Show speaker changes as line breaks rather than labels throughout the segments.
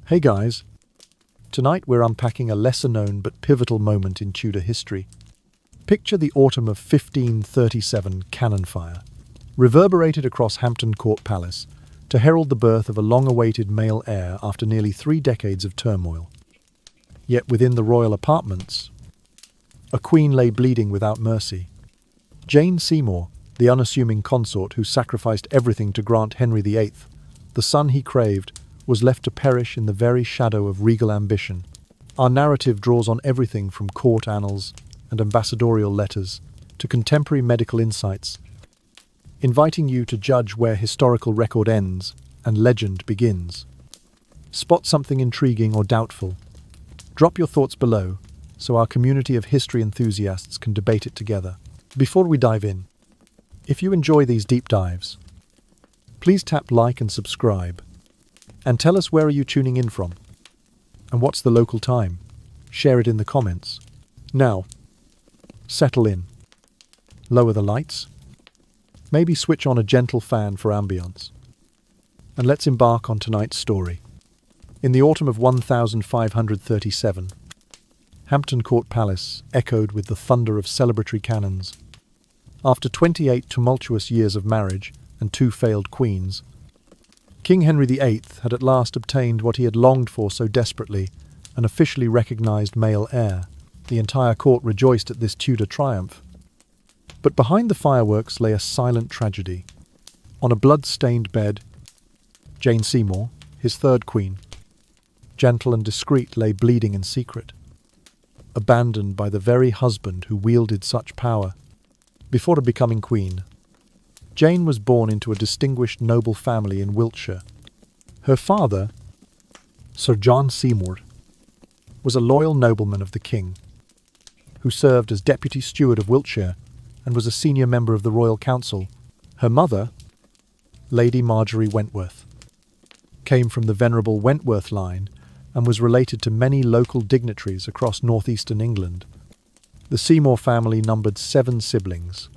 Hey guys, tonight we're unpacking a lesser-known but pivotal moment in Tudor history. Picture the autumn of 1537 cannon fire, reverberated across Hampton Court Palace to herald the birth of a long-awaited male heir after nearly 3 decades of turmoil. Yet within the royal apartments, a queen lay bleeding without mercy. Jane Seymour, the unassuming consort who sacrificed everything to grant Henry VIII the son he craved, was left to perish in the very shadow of regal ambition. Our narrative draws on everything from court annals and ambassadorial letters to contemporary medical insights, inviting you to judge where historical record ends and legend begins. Spot something intriguing or doubtful? Drop your thoughts below so our community of history enthusiasts can debate it together. Before we dive in, if you enjoy these deep dives, please tap like and subscribe. And tell us, where are you tuning in from? And what's the local time? Share it in the comments. Now, settle in. Lower the lights. Maybe switch on a gentle fan for ambience. And let's embark on tonight's story. In the autumn of 1537, Hampton Court Palace echoed with the thunder of celebratory cannons. After 28 tumultuous years of marriage and 2 failed queens, King Henry VIII had at last obtained what he had longed for so desperately, an officially recognised male heir. The entire court rejoiced at this Tudor triumph. But behind the fireworks lay a silent tragedy. On a blood-stained bed, Jane Seymour, his 3rd queen, gentle and discreet, lay bleeding in secret, abandoned by the very husband who wielded such power. Before becoming queen, Jane was born into a distinguished noble family in Wiltshire. Her father, Sir John Seymour, was a loyal nobleman of the king, who served as deputy steward of Wiltshire and was a senior member of the royal council. Her mother, Lady Marjorie Wentworth, came from the venerable Wentworth line and was related to many local dignitaries across northeastern England. The Seymour family numbered 7 siblings.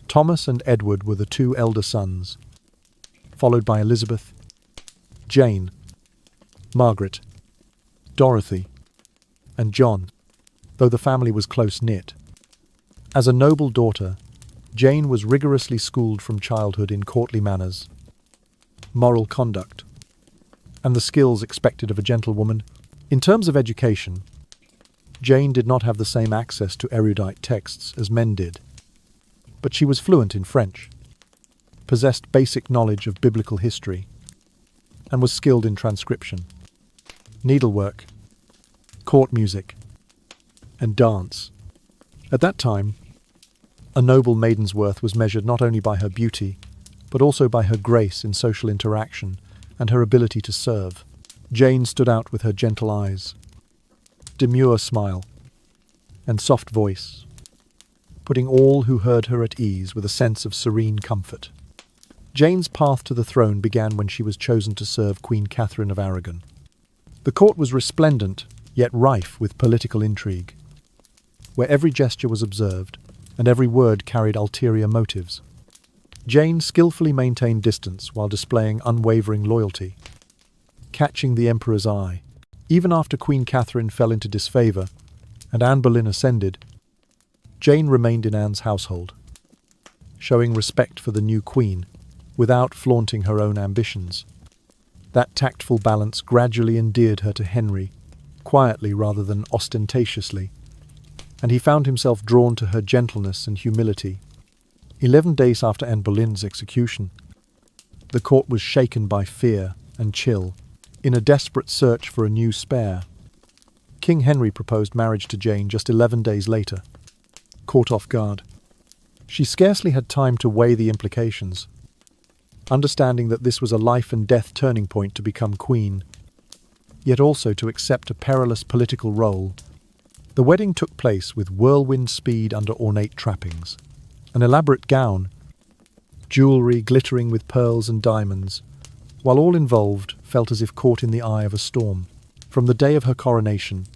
Thomas and Edward were the 2 elder sons, followed by Elizabeth, Jane, Margaret, Dorothy, and John, though the family was close-knit. As a noble daughter, Jane was rigorously schooled from childhood in courtly manners, moral conduct, and the skills expected of a gentlewoman. In terms of education, Jane did not have the same access to erudite texts as men did, but she was fluent in French, possessed basic knowledge of biblical history, and was skilled in transcription, needlework, court music, and dance. At that time, a noble maiden's worth was measured not only by her beauty, but also by her grace in social interaction and her ability to serve. Jane stood out with her gentle eyes, demure smile, and soft voice, putting all who heard her at ease with a sense of serene comfort. Jane's path to the throne began when she was chosen to serve Queen Catherine of Aragon. The court was resplendent, yet rife with political intrigue, where every gesture was observed and every word carried ulterior motives. Jane skillfully maintained distance while displaying unwavering loyalty, catching the emperor's eye. Even after Queen Catherine fell into disfavour and Anne Boleyn ascended, Jane remained in Anne's household, showing respect for the new queen without flaunting her own ambitions. That tactful balance gradually endeared her to Henry, quietly rather than ostentatiously, and he found himself drawn to her gentleness and humility. 11 days after Anne Boleyn's execution, the court was shaken by fear and chill. In a desperate search for a new spare, King Henry proposed marriage to Jane just 11 days later. Caught off guard, she scarcely had time to weigh the implications, understanding that this was a life-and-death turning point to become queen, yet also to accept a perilous political role. The wedding took place with whirlwind speed under ornate trappings. An elaborate gown, jewellery glittering with pearls and diamonds, while all involved felt as if caught in the eye of a storm. From the day of her coronation,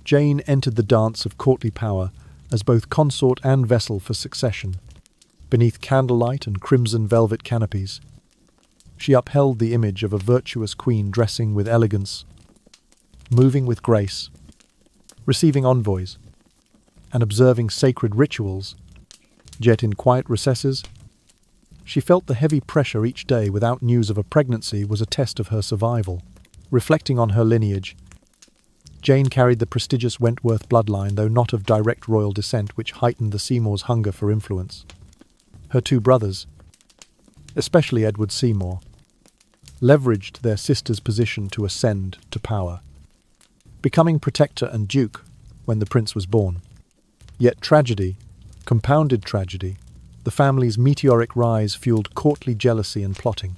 Jane entered the dance of courtly power as both consort and vessel for succession. Beneath candlelight and crimson velvet canopies, she upheld the image of a virtuous queen dressing with elegance moving with grace, receiving envoys, and observing sacred rituals, yet in quiet recesses, she felt the heavy pressure each day without news of a pregnancy was a test of her survival. Reflecting on her lineage, Jane carried the prestigious Wentworth bloodline, though not of direct royal descent, which heightened the Seymours' hunger for influence. Her two brothers, especially Edward Seymour, leveraged their sister's position to ascend to power, becoming protector and duke when the prince was born. Yet tragedy, compounded tragedy, the family's meteoric rise fueled courtly jealousy and plotting,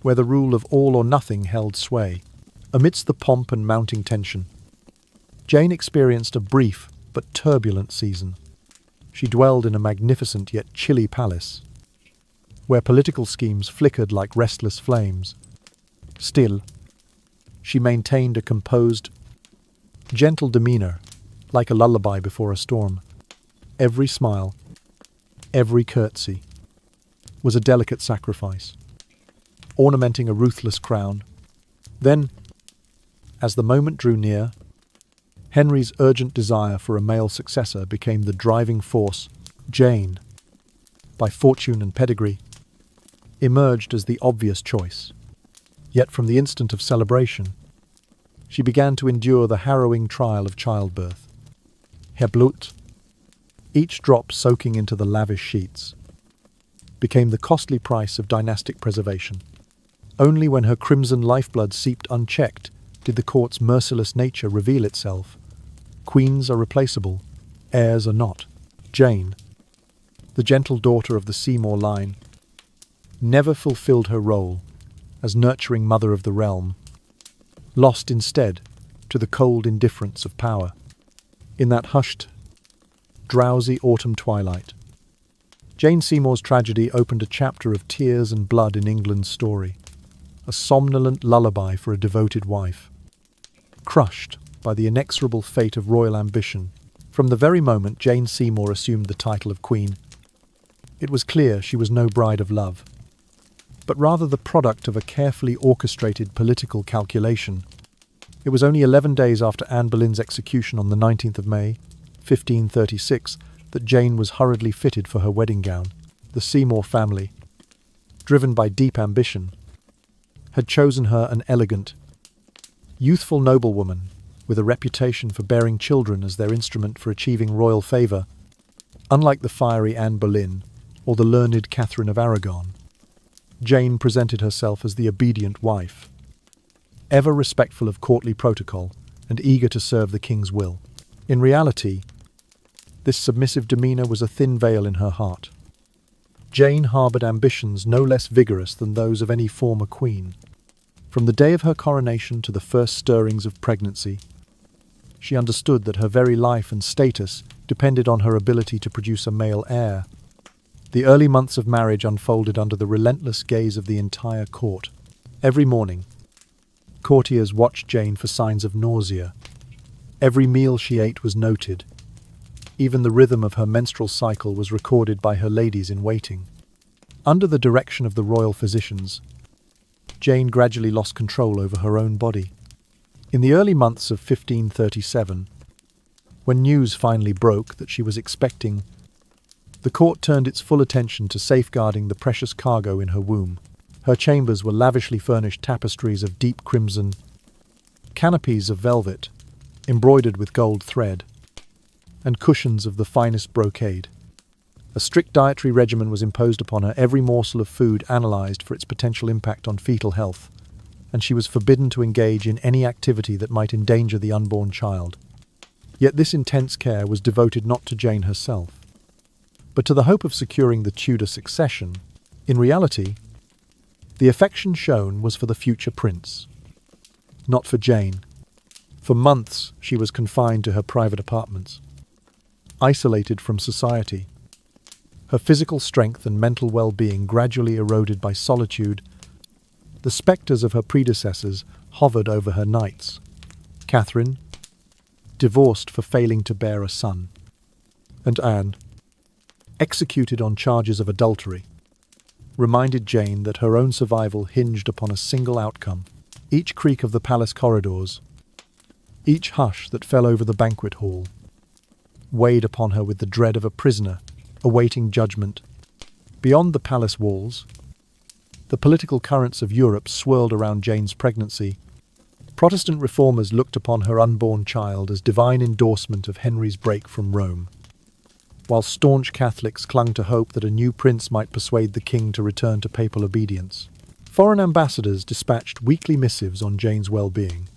where the rule of all or nothing held sway. Amidst the pomp and mounting tension, Jane experienced a brief but turbulent season. She dwelled in a magnificent yet chilly palace, where political schemes flickered like restless flames. Still, she maintained a composed, gentle demeanor, like a lullaby before a storm. Every smile, every curtsy, was a delicate sacrifice, ornamenting a ruthless crown. Then, as the moment drew near, Henry's urgent desire for a male successor became the driving force. Jane, by fortune and pedigree, emerged as the obvious choice. Yet from the instant of celebration, she began to endure the harrowing trial of childbirth. Herblut, each drop soaking into the lavish sheets, became the costly price of dynastic preservation. Only when her crimson lifeblood seeped unchecked did the court's merciless nature reveal itself. Queens are replaceable, heirs are not. Jane, the gentle daughter of the Seymour line, never fulfilled her role as nurturing mother of the realm, lost instead to the cold indifference of power. In that hushed, drowsy autumn twilight, Jane Seymour's tragedy opened a chapter of tears and blood in England's story, a somnolent lullaby for a devoted wife. Crushed by the inexorable fate of royal ambition, from the very moment Jane Seymour assumed the title of Queen, it was clear she was no bride of love, but rather the product of a carefully orchestrated political calculation. It was only 11 days after Anne Boleyn's execution on the 19th of May, 1536, that Jane was hurriedly fitted for her wedding gown. The Seymour family, driven by deep ambition, had chosen her an elegant, youthful noblewoman with a reputation for bearing children as their instrument for achieving royal favour. Unlike the fiery Anne Boleyn or the learned Catherine of Aragon, Jane presented herself as the obedient wife, ever respectful of courtly protocol and eager to serve the king's will. In reality, this submissive demeanour was a thin veil in her heart. Jane harboured ambitions no less vigorous than those of any former queen. From the day of her coronation to the first stirrings of pregnancy, she understood that her very life and status depended on her ability to produce a male heir. The early months of marriage unfolded under the relentless gaze of the entire court. Every morning, courtiers watched Jane for signs of nausea. Every meal she ate was noted. Even the rhythm of her menstrual cycle was recorded by her ladies-in-waiting. Under the direction of the royal physicians, Jane gradually lost control over her own body. In the early months of 1537, when news finally broke that she was expecting, the court turned its full attention to safeguarding the precious cargo in her womb. Her chambers were lavishly furnished tapestries of deep crimson, canopies of velvet, embroidered with gold thread, and cushions of the finest brocade. A strict dietary regimen was imposed upon her, every morsel of food analysed for its potential impact on fetal health, and she was forbidden to engage in any activity that might endanger the unborn child. Yet this intense care was devoted not to Jane herself, but to the hope of securing the Tudor succession. In reality, the affection shown was for the future prince, not for Jane. For months she was confined to her private apartments, isolated from society. Her physical strength and mental well-being gradually eroded by solitude. The spectres of her predecessors hovered over her nights. Catherine, divorced for failing to bear a son, and Anne, executed on charges of adultery, reminded Jane that her own survival hinged upon a single outcome. Each creak of the palace corridors, Each hush that fell over the banquet hall weighed upon her with the dread of a prisoner awaiting judgment. Beyond the palace walls, the political currents of Europe swirled around Jane's pregnancy. Protestant reformers looked upon her unborn child as divine endorsement of Henry's break from Rome, while staunch Catholics clung to hope that a new prince might persuade the king to return to papal obedience. Foreign ambassadors dispatched weekly missives on Jane's well-being,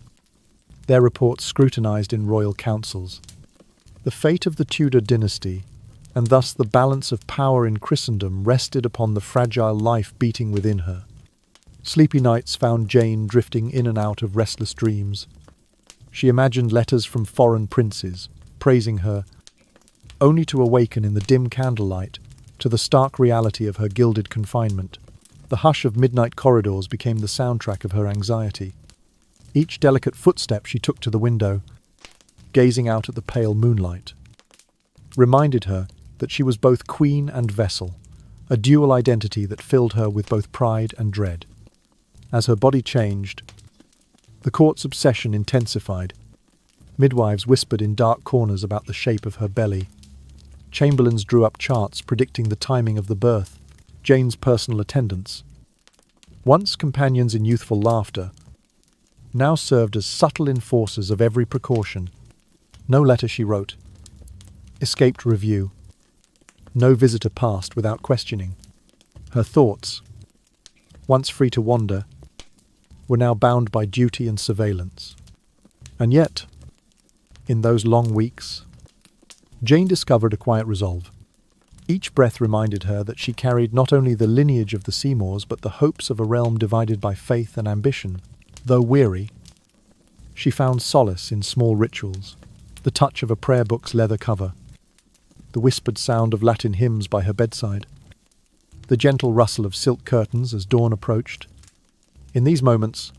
their reports scrutinized in royal councils. The fate of the Tudor dynasty, and thus the balance of power in Christendom, rested upon the fragile life beating within her. Sleepy nights found Jane drifting in and out of restless dreams. She imagined letters from foreign princes, praising her, only to awaken in the dim candlelight to the stark reality of her gilded confinement. The hush of midnight corridors became the soundtrack of her anxiety. Each delicate footstep she took to the window, gazing out at the pale moonlight, reminded her that she was both queen and vessel, a dual identity that filled her with both pride and dread. As her body changed, the court's obsession intensified. Midwives whispered in dark corners about the shape of her belly. Chamberlains drew up charts predicting the timing of the birth. Jane's personal attendants, once companions in youthful laughter, now served as subtle enforcers of every precaution. No letter she wrote escaped review. No visitor passed without questioning. Her thoughts, once free to wander, were now bound by duty and surveillance. And yet, in those long weeks, Jane discovered a quiet resolve. Each breath reminded her that she carried not only the lineage of the Seymours but the hopes of a realm divided by faith and ambition. Though weary, she found solace in small rituals, the touch of a prayer book's leather cover, the whispered sound of Latin hymns by her bedside, the gentle rustle of silk curtains as dawn approached. In these moments,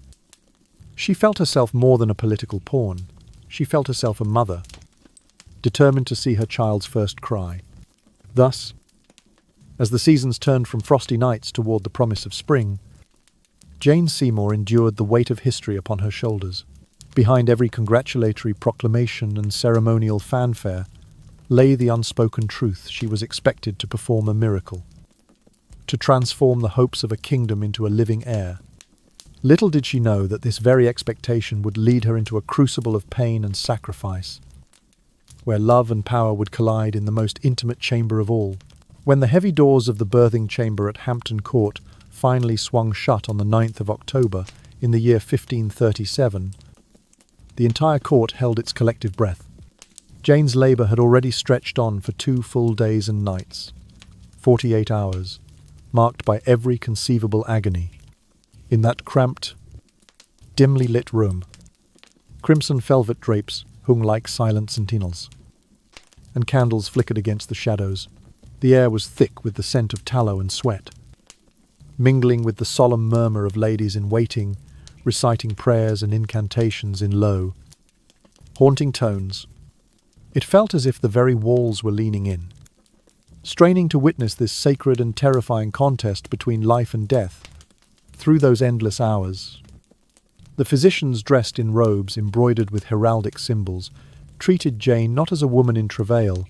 she felt herself more than a political pawn. She felt herself a mother, determined to see her child's first cry. Thus, as the seasons turned from frosty nights toward the promise of spring, Jane Seymour endured the weight of history upon her shoulders. Behind every congratulatory proclamation and ceremonial fanfare lay the unspoken truth: she was expected to perform a miracle, to transform the hopes of a kingdom into a living heir. Little did she know that this very expectation would lead her into a crucible of pain and sacrifice, where love and power would collide in the most intimate chamber of all. When the heavy doors of the birthing chamber at Hampton Court finally swung shut on the 9th of October in the year 1537, the entire court held its collective breath. Jane's labour had already stretched on for 2 full days and nights, 48 hours, marked by every conceivable agony. In that cramped, dimly lit room, crimson velvet drapes hung like silent sentinels, and candles flickered against the shadows. The air was thick with the scent of tallow and sweat, mingling with the solemn murmur of ladies in waiting, reciting prayers and incantations in low, haunting tones. It felt as if the very walls were leaning in, straining to witness this sacred and terrifying contest between life and death. Through those endless hours, the physicians, dressed in robes embroidered with heraldic symbols, treated Jane not as a woman in travail,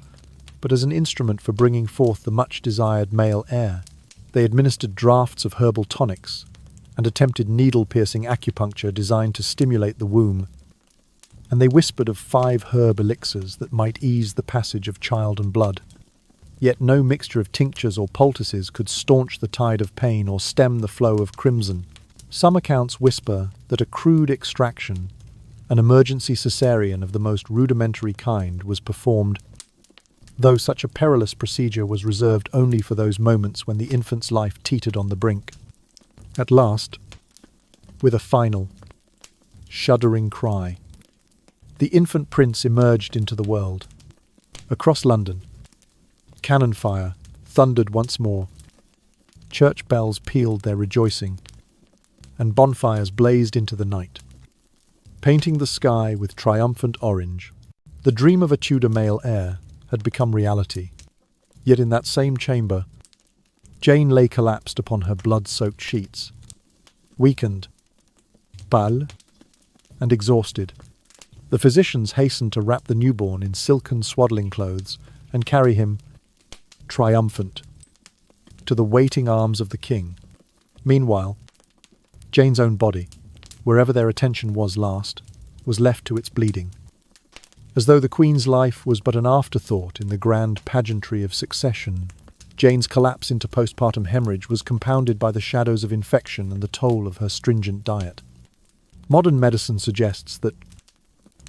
but as an instrument for bringing forth the much-desired male heir. They administered draughts of herbal tonics and attempted needle-piercing acupuncture designed to stimulate the womb, and they whispered of 5 herb elixirs that might ease the passage of child and blood. Yet no mixture of tinctures or poultices could staunch the tide of pain or stem the flow of crimson. Some accounts whisper that a crude extraction, an emergency cesarean of the most rudimentary kind, was performed, though such a perilous procedure was reserved only for those moments when the infant's life teetered on the brink. At last, with a final, shuddering cry, the infant prince emerged into the world. Across London, cannon fire thundered once more, church bells pealed their rejoicing, and bonfires blazed into the night, painting the sky with triumphant orange. The dream of a Tudor male heir had become reality. Yet in that same chamber, Jane lay collapsed upon her blood-soaked sheets, weakened, pale, and exhausted. The physicians hastened to wrap the newborn in silken swaddling clothes and carry him, triumphant, to the waiting arms of the king. Meanwhile, Jane's own body, wherever their attention was last, was left to its bleeding. As though the Queen's life was but an afterthought in the grand pageantry of succession, Jane's collapse into postpartum hemorrhage was compounded by the shadows of infection and the toll of her stringent diet. Modern medicine suggests that,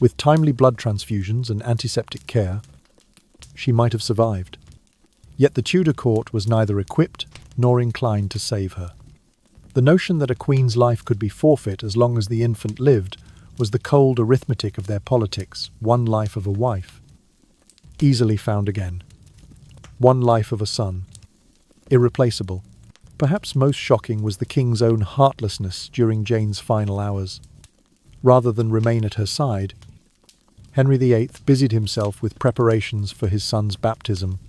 with timely blood transfusions and antiseptic care, she might have survived. Yet the Tudor court was neither equipped nor inclined to save her. The notion that a queen's life could be forfeit as long as the infant lived was the cold arithmetic of their politics. One life of a wife, easily found again. One life of a son, irreplaceable. Perhaps most shocking was the king's own heartlessness during Jane's final hours. Rather than remain at her side, Henry VIII busied himself with preparations for his son's baptism,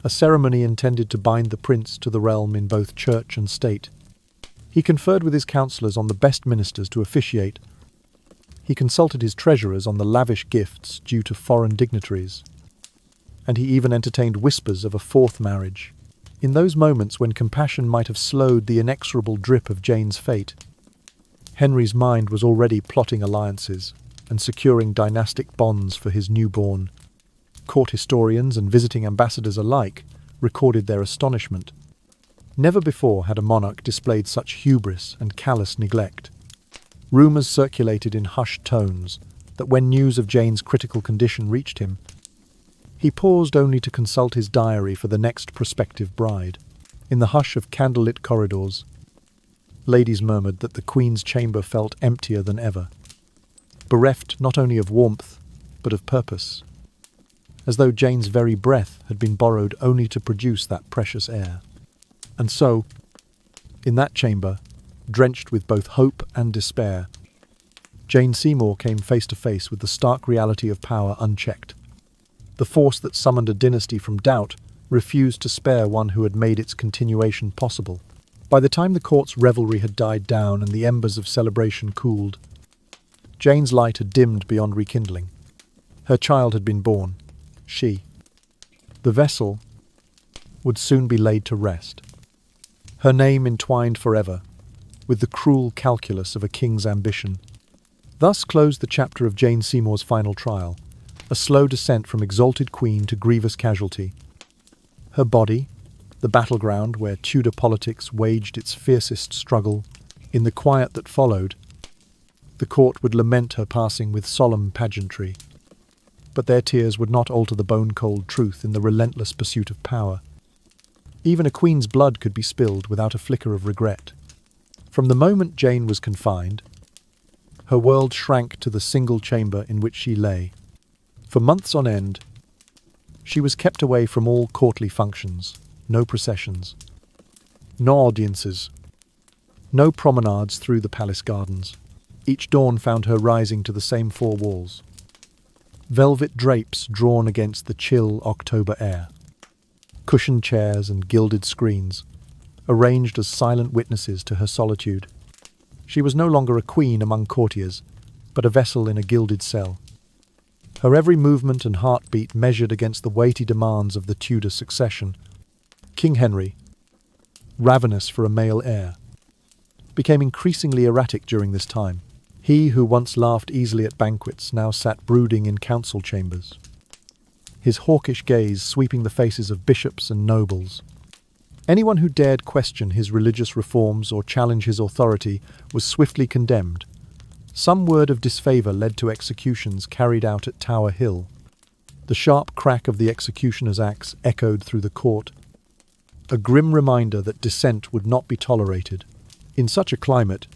a ceremony intended to bind the prince to the realm in both church and state. He conferred with his councillors on the best ministers to officiate. He consulted his treasurers on the lavish gifts due to foreign dignitaries. And he even entertained whispers of a fourth marriage. In those moments when compassion might have slowed the inexorable drip of Jane's fate, Henry's mind was already plotting alliances and securing dynastic bonds for his newborn. Court historians and visiting ambassadors alike recorded their astonishment. Never before had a monarch displayed such hubris and callous neglect. Rumours circulated in hushed tones that when news of Jane's critical condition reached him, he paused only to consult his diary for the next prospective bride. In the hush of candlelit corridors, ladies murmured that the Queen's chamber felt emptier than ever, bereft not only of warmth, but of purpose, as though Jane's very breath had been borrowed only to produce that precious air. And so, in that chamber, drenched with both hope and despair, Jane Seymour came face to face with the stark reality of power unchecked. The force that summoned a dynasty from doubt refused to spare one who had made its continuation possible. By the time the court's revelry had died down and the embers of celebration cooled, Jane's light had dimmed beyond rekindling. Her child had been born. She, the vessel, would soon be laid to rest. Her name entwined forever with the cruel calculus of a king's ambition. Thus closed the chapter of Jane Seymour's final trial, a slow descent from exalted queen to grievous casualty. Her body, the battleground where Tudor politics waged its fiercest struggle. In the quiet that followed, the court would lament her passing with solemn pageantry. But their tears would not alter the bone-cold truth in the relentless pursuit of power. Even a queen's blood could be spilled without a flicker of regret. From the moment Jane was confined, her world shrank to the single chamber in which she lay. For months on end, she was kept away from all courtly functions, no processions, no audiences, no promenades through the palace gardens. Each dawn found her rising to the same four walls. Velvet drapes drawn against the chill October air. Cushioned chairs and gilded screens, arranged as silent witnesses to her solitude. She was no longer a queen among courtiers, but a vessel in a gilded cell. Her every movement and heartbeat measured against the weighty demands of the Tudor succession. King Henry, ravenous for a male heir, became increasingly erratic during this time. He who once laughed easily at banquets now sat brooding in council chambers, his hawkish gaze sweeping the faces of bishops and nobles. Anyone who dared question his religious reforms or challenge his authority was swiftly condemned. Some word of disfavour led to executions carried out at Tower Hill. The sharp crack of the executioner's axe echoed through the court, a grim reminder that dissent would not be tolerated. In such a climate,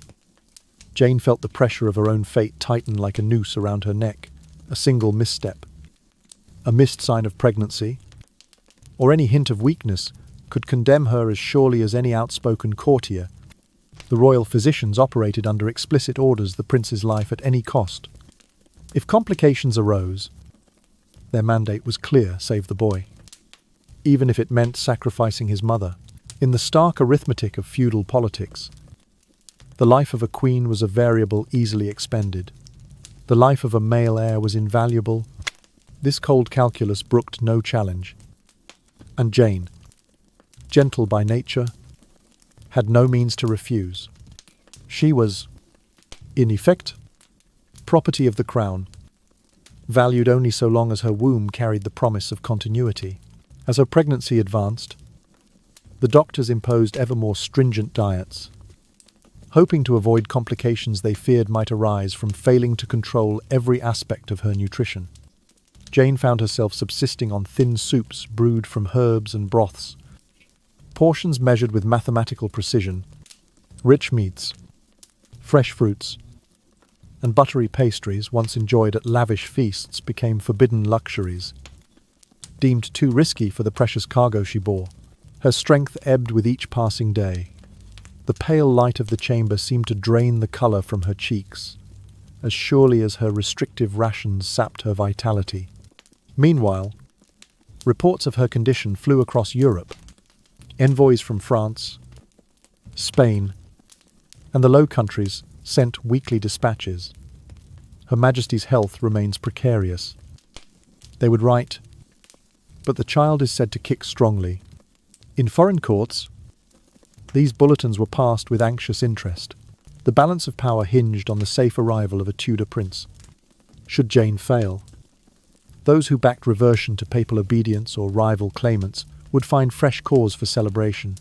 Jane felt the pressure of her own fate tighten like a noose around her neck. A single misstep, a missed sign of pregnancy, or any hint of weakness could condemn her as surely as any outspoken courtier. The royal physicians operated under explicit orders: the prince's life at any cost. If complications arose, their mandate was clear: save the boy. Even if it meant sacrificing his mother. In the stark arithmetic of feudal politics, the life of a queen was a variable easily expended. The life of a male heir was invaluable. This cold calculus brooked no challenge. And Jane, gentle by nature, had no means to refuse. She was, in effect, property of the crown, valued only so long as her womb carried the promise of continuity. As her pregnancy advanced, the doctors imposed ever more stringent diets, hoping to avoid complications they feared might arise from failing to control every aspect of her nutrition. Jane found herself subsisting on thin soups brewed from herbs and broths, portions measured with mathematical precision, rich meats, fresh fruits, and buttery pastries once enjoyed at lavish feasts became forbidden luxuries, deemed too risky for the precious cargo she bore. Her strength ebbed with each passing day. The pale light of the chamber seemed to drain the colour from her cheeks, as surely as her restrictive rations sapped her vitality. Meanwhile, reports of her condition flew across Europe. Envoys from France, Spain, and the Low Countries sent weekly dispatches. Her Majesty's health remains precarious. They would write, but the child is said to kick strongly. In foreign courts, these bulletins were passed with anxious interest. The balance of power hinged on the safe arrival of a Tudor prince. Should Jane fail, those who backed reversion to papal obedience or rival claimants would find fresh cause for celebration.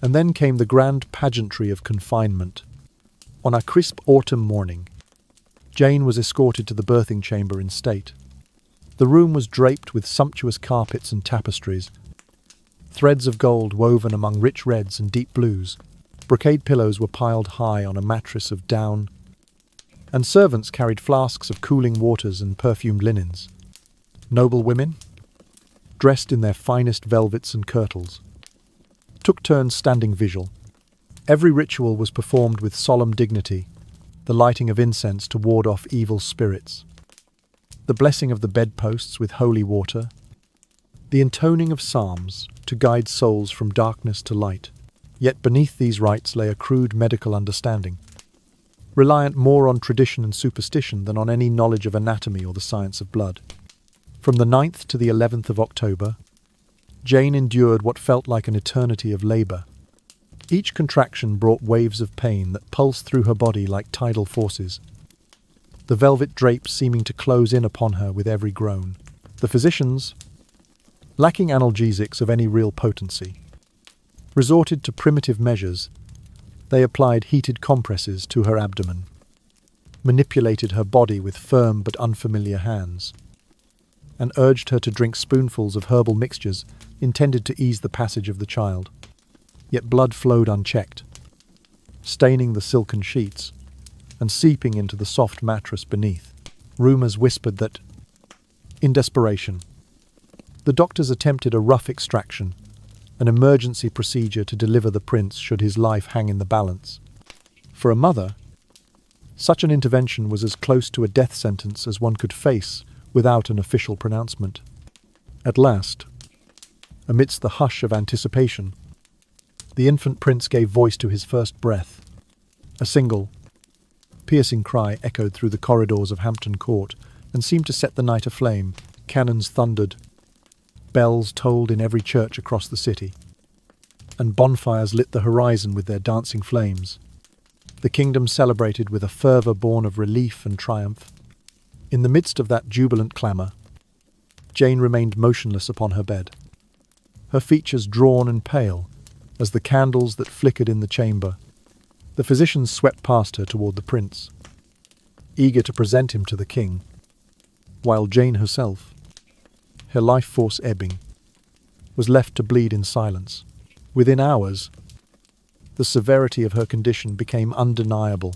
And then came the grand pageantry of confinement. On a crisp autumn morning, Jane was escorted to the birthing chamber in state. The room was draped with sumptuous carpets and tapestries, threads of gold woven among rich reds and deep blues. Brocade pillows were piled high on a mattress of down, and servants carried flasks of cooling waters and perfumed linens. Noble women, dressed in their finest velvets and kirtles, took turns standing vigil. Every ritual was performed with solemn dignity, the lighting of incense to ward off evil spirits, the blessing of the bedposts with holy water, the intoning of psalms to guide souls from darkness to light. Yet beneath these rites lay a crude medical understanding, reliant more on tradition and superstition than on any knowledge of anatomy or the science of blood. From the 9th to the 11th of October, Jane endured what felt like an eternity of labour. Each contraction brought waves of pain that pulsed through her body like tidal forces, the velvet drapes seeming to close in upon her with every groan. The physicians, lacking analgesics of any real potency, resorted to primitive measures. They applied heated compresses to her abdomen, manipulated her body with firm but unfamiliar hands, and urged her to drink spoonfuls of herbal mixtures intended to ease the passage of the child. Yet blood flowed unchecked, staining the silken sheets and seeping into the soft mattress beneath. Rumours whispered that, in desperation, the doctors attempted a rough extraction, an emergency procedure to deliver the prince should his life hang in the balance. For a mother, such an intervention was as close to a death sentence as one could face without an official pronouncement. At last, amidst the hush of anticipation, the infant prince gave voice to his first breath. A single, piercing cry echoed through the corridors of Hampton Court and seemed to set the night aflame. Cannons thundered, bells tolled in every church across the city, and bonfires lit the horizon with their dancing flames. The kingdom celebrated with a fervour born of relief and triumph. In the midst of that jubilant clamour, Jane remained motionless upon her bed, her features drawn and pale as the candles that flickered in the chamber. The physicians swept past her toward the prince, eager to present him to the king, while Jane herself, her life force ebbing, was left to bleed in silence. Within hours, the severity of her condition became undeniable.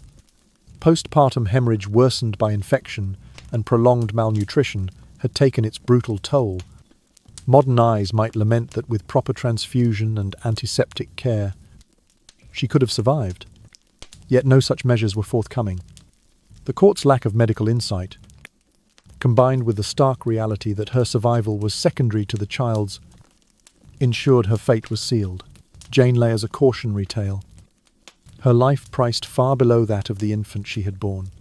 Postpartum hemorrhage worsened by infection and prolonged malnutrition had taken its brutal toll. Modern eyes might lament that with proper transfusion and antiseptic care, she could have survived. Yet no such measures were forthcoming. The court's lack of medical insight, combined with the stark reality that her survival was secondary to the child's, ensured her fate was sealed. Jane lay as a cautionary tale, her life priced far below that of the infant she had borne.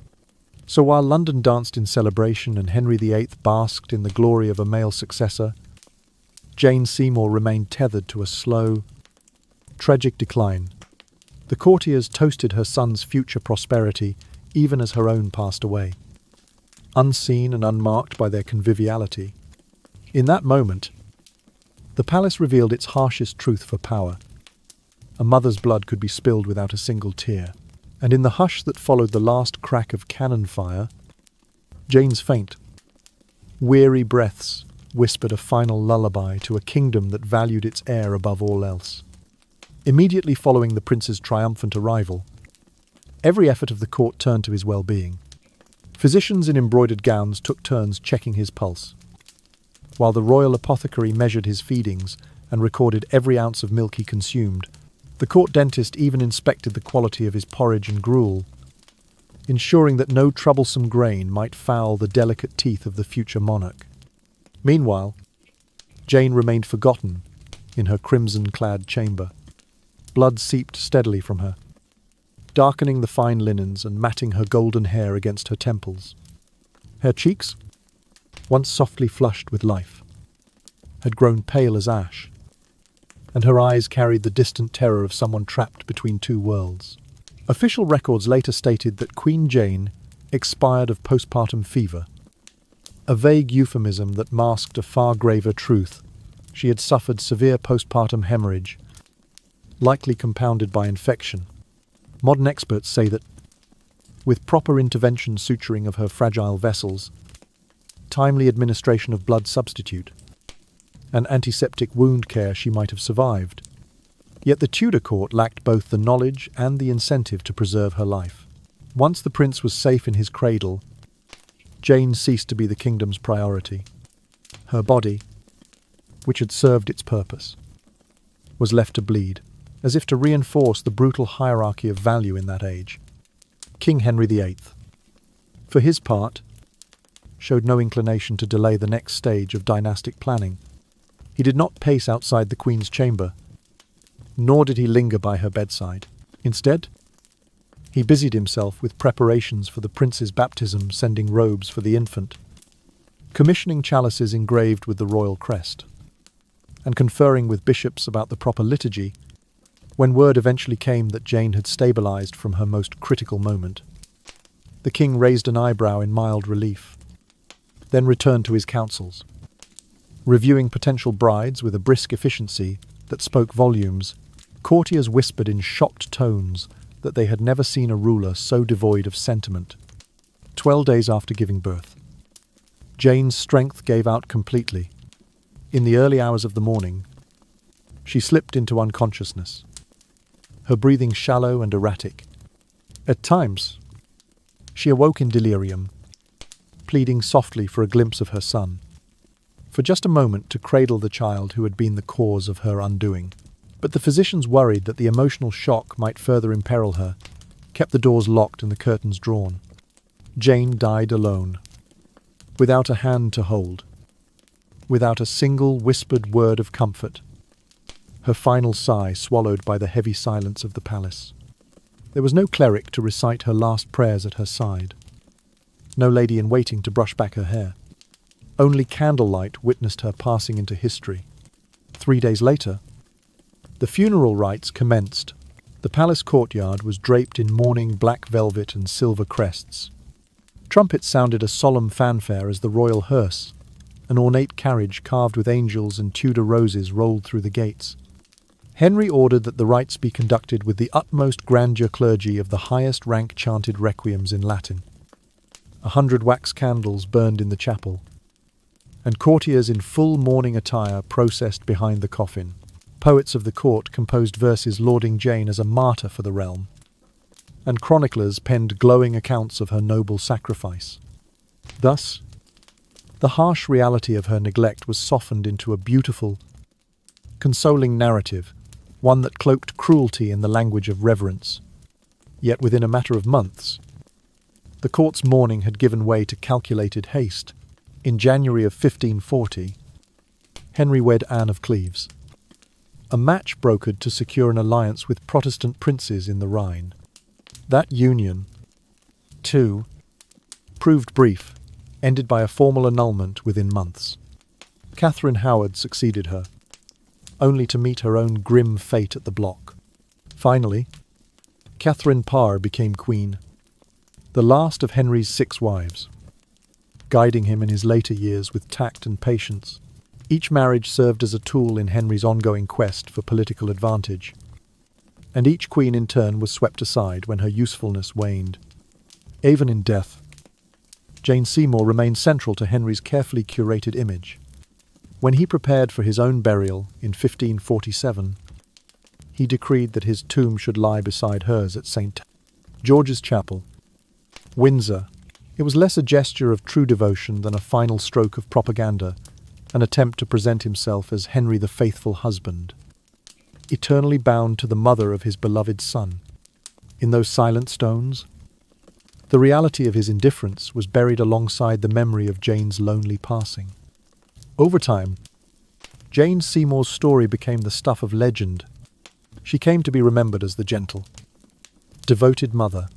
So while London danced in celebration and Henry VIII basked in the glory of a male successor, Jane Seymour remained tethered to a slow, tragic decline. The courtiers toasted her son's future prosperity even as her own passed away, unseen and unmarked by their conviviality. In that moment, the palace revealed its harshest truth for power. A mother's blood could be spilled without a single tear, and in the hush that followed the last crack of cannon fire, Jane's faint, weary breaths whispered a final lullaby to a kingdom that valued its heir above all else. Immediately following the prince's triumphant arrival, every effort of the court turned to his well-being. Physicians in embroidered gowns took turns checking his pulse, while the royal apothecary measured his feedings and recorded every ounce of milk he consumed. The court dentist even inspected the quality of his porridge and gruel, ensuring that no troublesome grain might foul the delicate teeth of the future monarch. Meanwhile, Jane remained forgotten in her crimson-clad chamber. Blood seeped steadily from her, darkening the fine linens and matting her golden hair against her temples. Her cheeks, once softly flushed with life, had grown pale as ash, and her eyes carried the distant terror of someone trapped between two worlds. Official records later stated that Queen Jane expired of postpartum fever, a vague euphemism that masked a far graver truth. She had suffered severe postpartum hemorrhage, likely compounded by infection. Modern experts say that, with proper intervention suturing of her fragile vessels, timely administration of blood substitute, and antiseptic wound care, she might have survived. Yet the Tudor court lacked both the knowledge and the incentive to preserve her life. Once the prince was safe in his cradle, Jane ceased to be the kingdom's priority. Her body, which had served its purpose, was left to bleed, as if to reinforce the brutal hierarchy of value in that age. King Henry VIII, for his part, showed no inclination to delay the next stage of dynastic planning. He did not pace outside the Queen's chamber, nor did he linger by her bedside. Instead, he busied himself with preparations for the prince's baptism, sending robes for the infant, commissioning chalices engraved with the royal crest, and conferring with bishops about the proper liturgy. When word eventually came that Jane had stabilized from her most critical moment, the king raised an eyebrow in mild relief, then returned to his councils, reviewing potential brides with a brisk efficiency that spoke volumes. Courtiers whispered in shocked tones that they had never seen a ruler so devoid of sentiment. 12 days after giving birth, Jane's strength gave out completely. In the early hours of the morning, she slipped into unconsciousness, her breathing shallow and erratic. At times, she awoke in delirium, pleading softly for a glimpse of her son, for just a moment to cradle the child who had been the cause of her undoing. But the physicians, worried that the emotional shock might further imperil her, kept the doors locked and the curtains drawn. Jane died alone, without a hand to hold, without a single whispered word of comfort, her final sigh swallowed by the heavy silence of the palace. There was no cleric to recite her last prayers at her side, no lady-in-waiting to brush back her hair. Only candlelight witnessed her passing into history. 3 days later, the funeral rites commenced. The palace courtyard was draped in mourning black velvet and silver crests. Trumpets sounded a solemn fanfare as the royal hearse, an ornate carriage carved with angels and Tudor roses, rolled through the gates. Henry ordered that the rites be conducted with the utmost grandeur. Clergy of the highest rank chanted requiems in Latin. 100 wax candles burned in the chapel, and courtiers in full mourning attire processed behind the coffin. Poets of the court composed verses lauding Jane as a martyr for the realm, and chroniclers penned glowing accounts of her noble sacrifice. Thus, the harsh reality of her neglect was softened into a beautiful, consoling narrative, one that cloaked cruelty in the language of reverence. Yet within a matter of months, the court's mourning had given way to calculated haste. In January of 1540, Henry wed Anne of Cleves, a match brokered to secure an alliance with Protestant princes in the Rhine. That union, too, proved brief, ended by a formal annulment within months. Catherine Howard succeeded her, only to meet her own grim fate at the block. Finally, Catherine Parr became queen, the last of Henry's 6 wives, guiding him in his later years with tact and patience. Each marriage served as a tool in Henry's ongoing quest for political advantage, and each queen in turn was swept aside when her usefulness waned. Even in death, Jane Seymour remained central to Henry's carefully curated image. When he prepared for his own burial in 1547, he decreed that his tomb should lie beside hers at St. George's Chapel, Windsor. It was less a gesture of true devotion than a final stroke of propaganda, an attempt to present himself as Henry the faithful husband, eternally bound to the mother of his beloved son. In those silent stones, the reality of his indifference was buried alongside the memory of Jane's lonely passing. Over time, Jane Seymour's story became the stuff of legend. She came to be remembered as the gentle, devoted mother,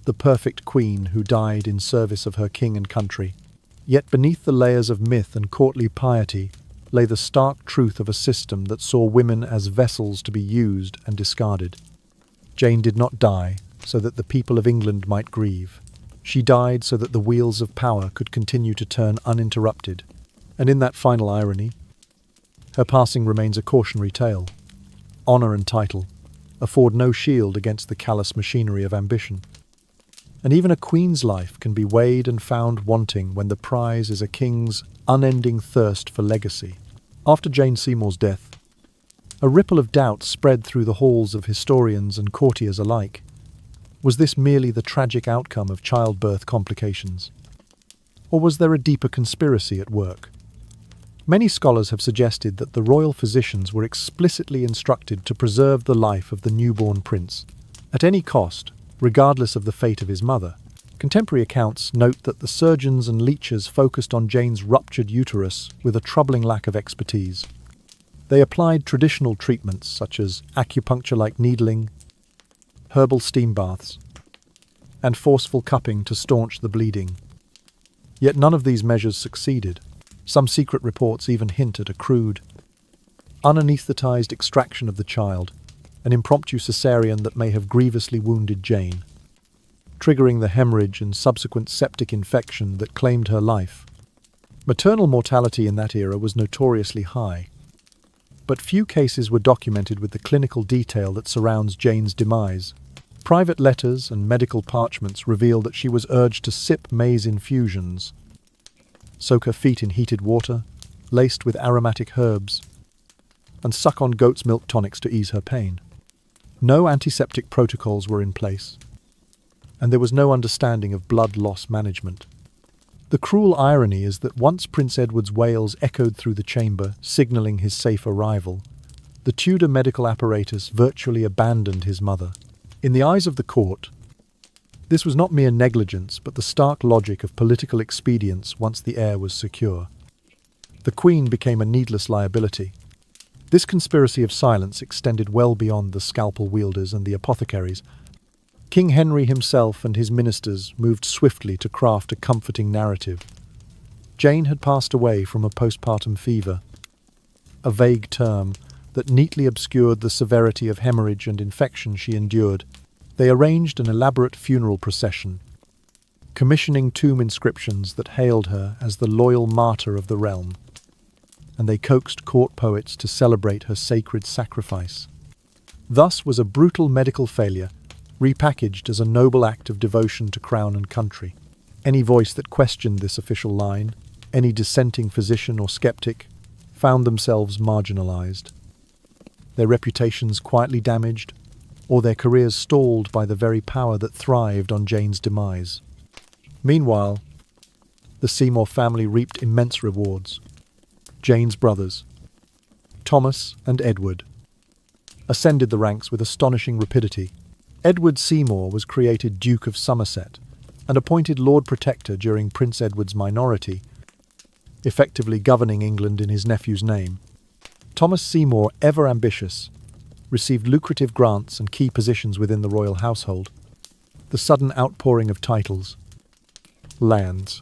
the perfect queen who died in service of her king and country. Yet beneath the layers of myth and courtly piety lay the stark truth of a system that saw women as vessels to be used and discarded. Jane did not die so that the people of England might grieve. She died so that the wheels of power could continue to turn uninterrupted. And in that final irony, her passing remains a cautionary tale. Honour and title afford no shield against the callous machinery of ambition. And even a queen's life can be weighed and found wanting when the prize is a king's unending thirst for legacy. After Jane Seymour's death, a ripple of doubt spread through the halls of historians and courtiers alike. Was this merely the tragic outcome of childbirth complications? Or was there a deeper conspiracy at work? Many scholars have suggested that the royal physicians were explicitly instructed to preserve the life of the newborn prince, at any cost, regardless of the fate of his mother. Contemporary accounts note that the surgeons and leeches focused on Jane's ruptured uterus with a troubling lack of expertise. They applied traditional treatments such as acupuncture-like needling, herbal steam baths, and forceful cupping to staunch the bleeding. Yet none of these measures succeeded. Some secret reports even hint at a crude, unanesthetized extraction of the child, an impromptu cesarean that may have grievously wounded Jane, triggering the hemorrhage and subsequent septic infection that claimed her life. Maternal mortality in that era was notoriously high, but few cases were documented with the clinical detail that surrounds Jane's demise. Private letters and medical parchments reveal that she was urged to sip maize infusions, soak her feet in heated water, laced with aromatic herbs, and suck on goat's milk tonics to ease her pain. No antiseptic protocols were in place, and there was no understanding of blood loss management. The cruel irony is that once Prince Edward's wails echoed through the chamber, signalling his safe arrival, the Tudor medical apparatus virtually abandoned his mother. In the eyes of the court, this was not mere negligence, but the stark logic of political expedience once the heir was secure. The Queen became a needless liability. This conspiracy of silence extended well beyond the scalpel wielders and the apothecaries. King Henry himself and his ministers moved swiftly to craft a comforting narrative. Jane had passed away from a postpartum fever, a vague term that neatly obscured the severity of hemorrhage and infection she endured. They arranged an elaborate funeral procession, commissioning tomb inscriptions that hailed her as the loyal martyr of the realm, and they coaxed court poets to celebrate her sacred sacrifice. Thus was a brutal medical failure repackaged as a noble act of devotion to crown and country. Any voice that questioned this official line, any dissenting physician or skeptic, found themselves marginalized, their reputations quietly damaged, or their careers stalled by the very power that thrived on Jane's demise. Meanwhile, the Seymour family reaped immense rewards. Jane's brothers, Thomas and Edward, ascended the ranks with astonishing rapidity. Edward Seymour was created Duke of Somerset and appointed Lord Protector during Prince Edward's minority, effectively governing England in his nephew's name. Thomas Seymour, ever ambitious, received lucrative grants and key positions within the royal household. The sudden outpouring of titles, lands,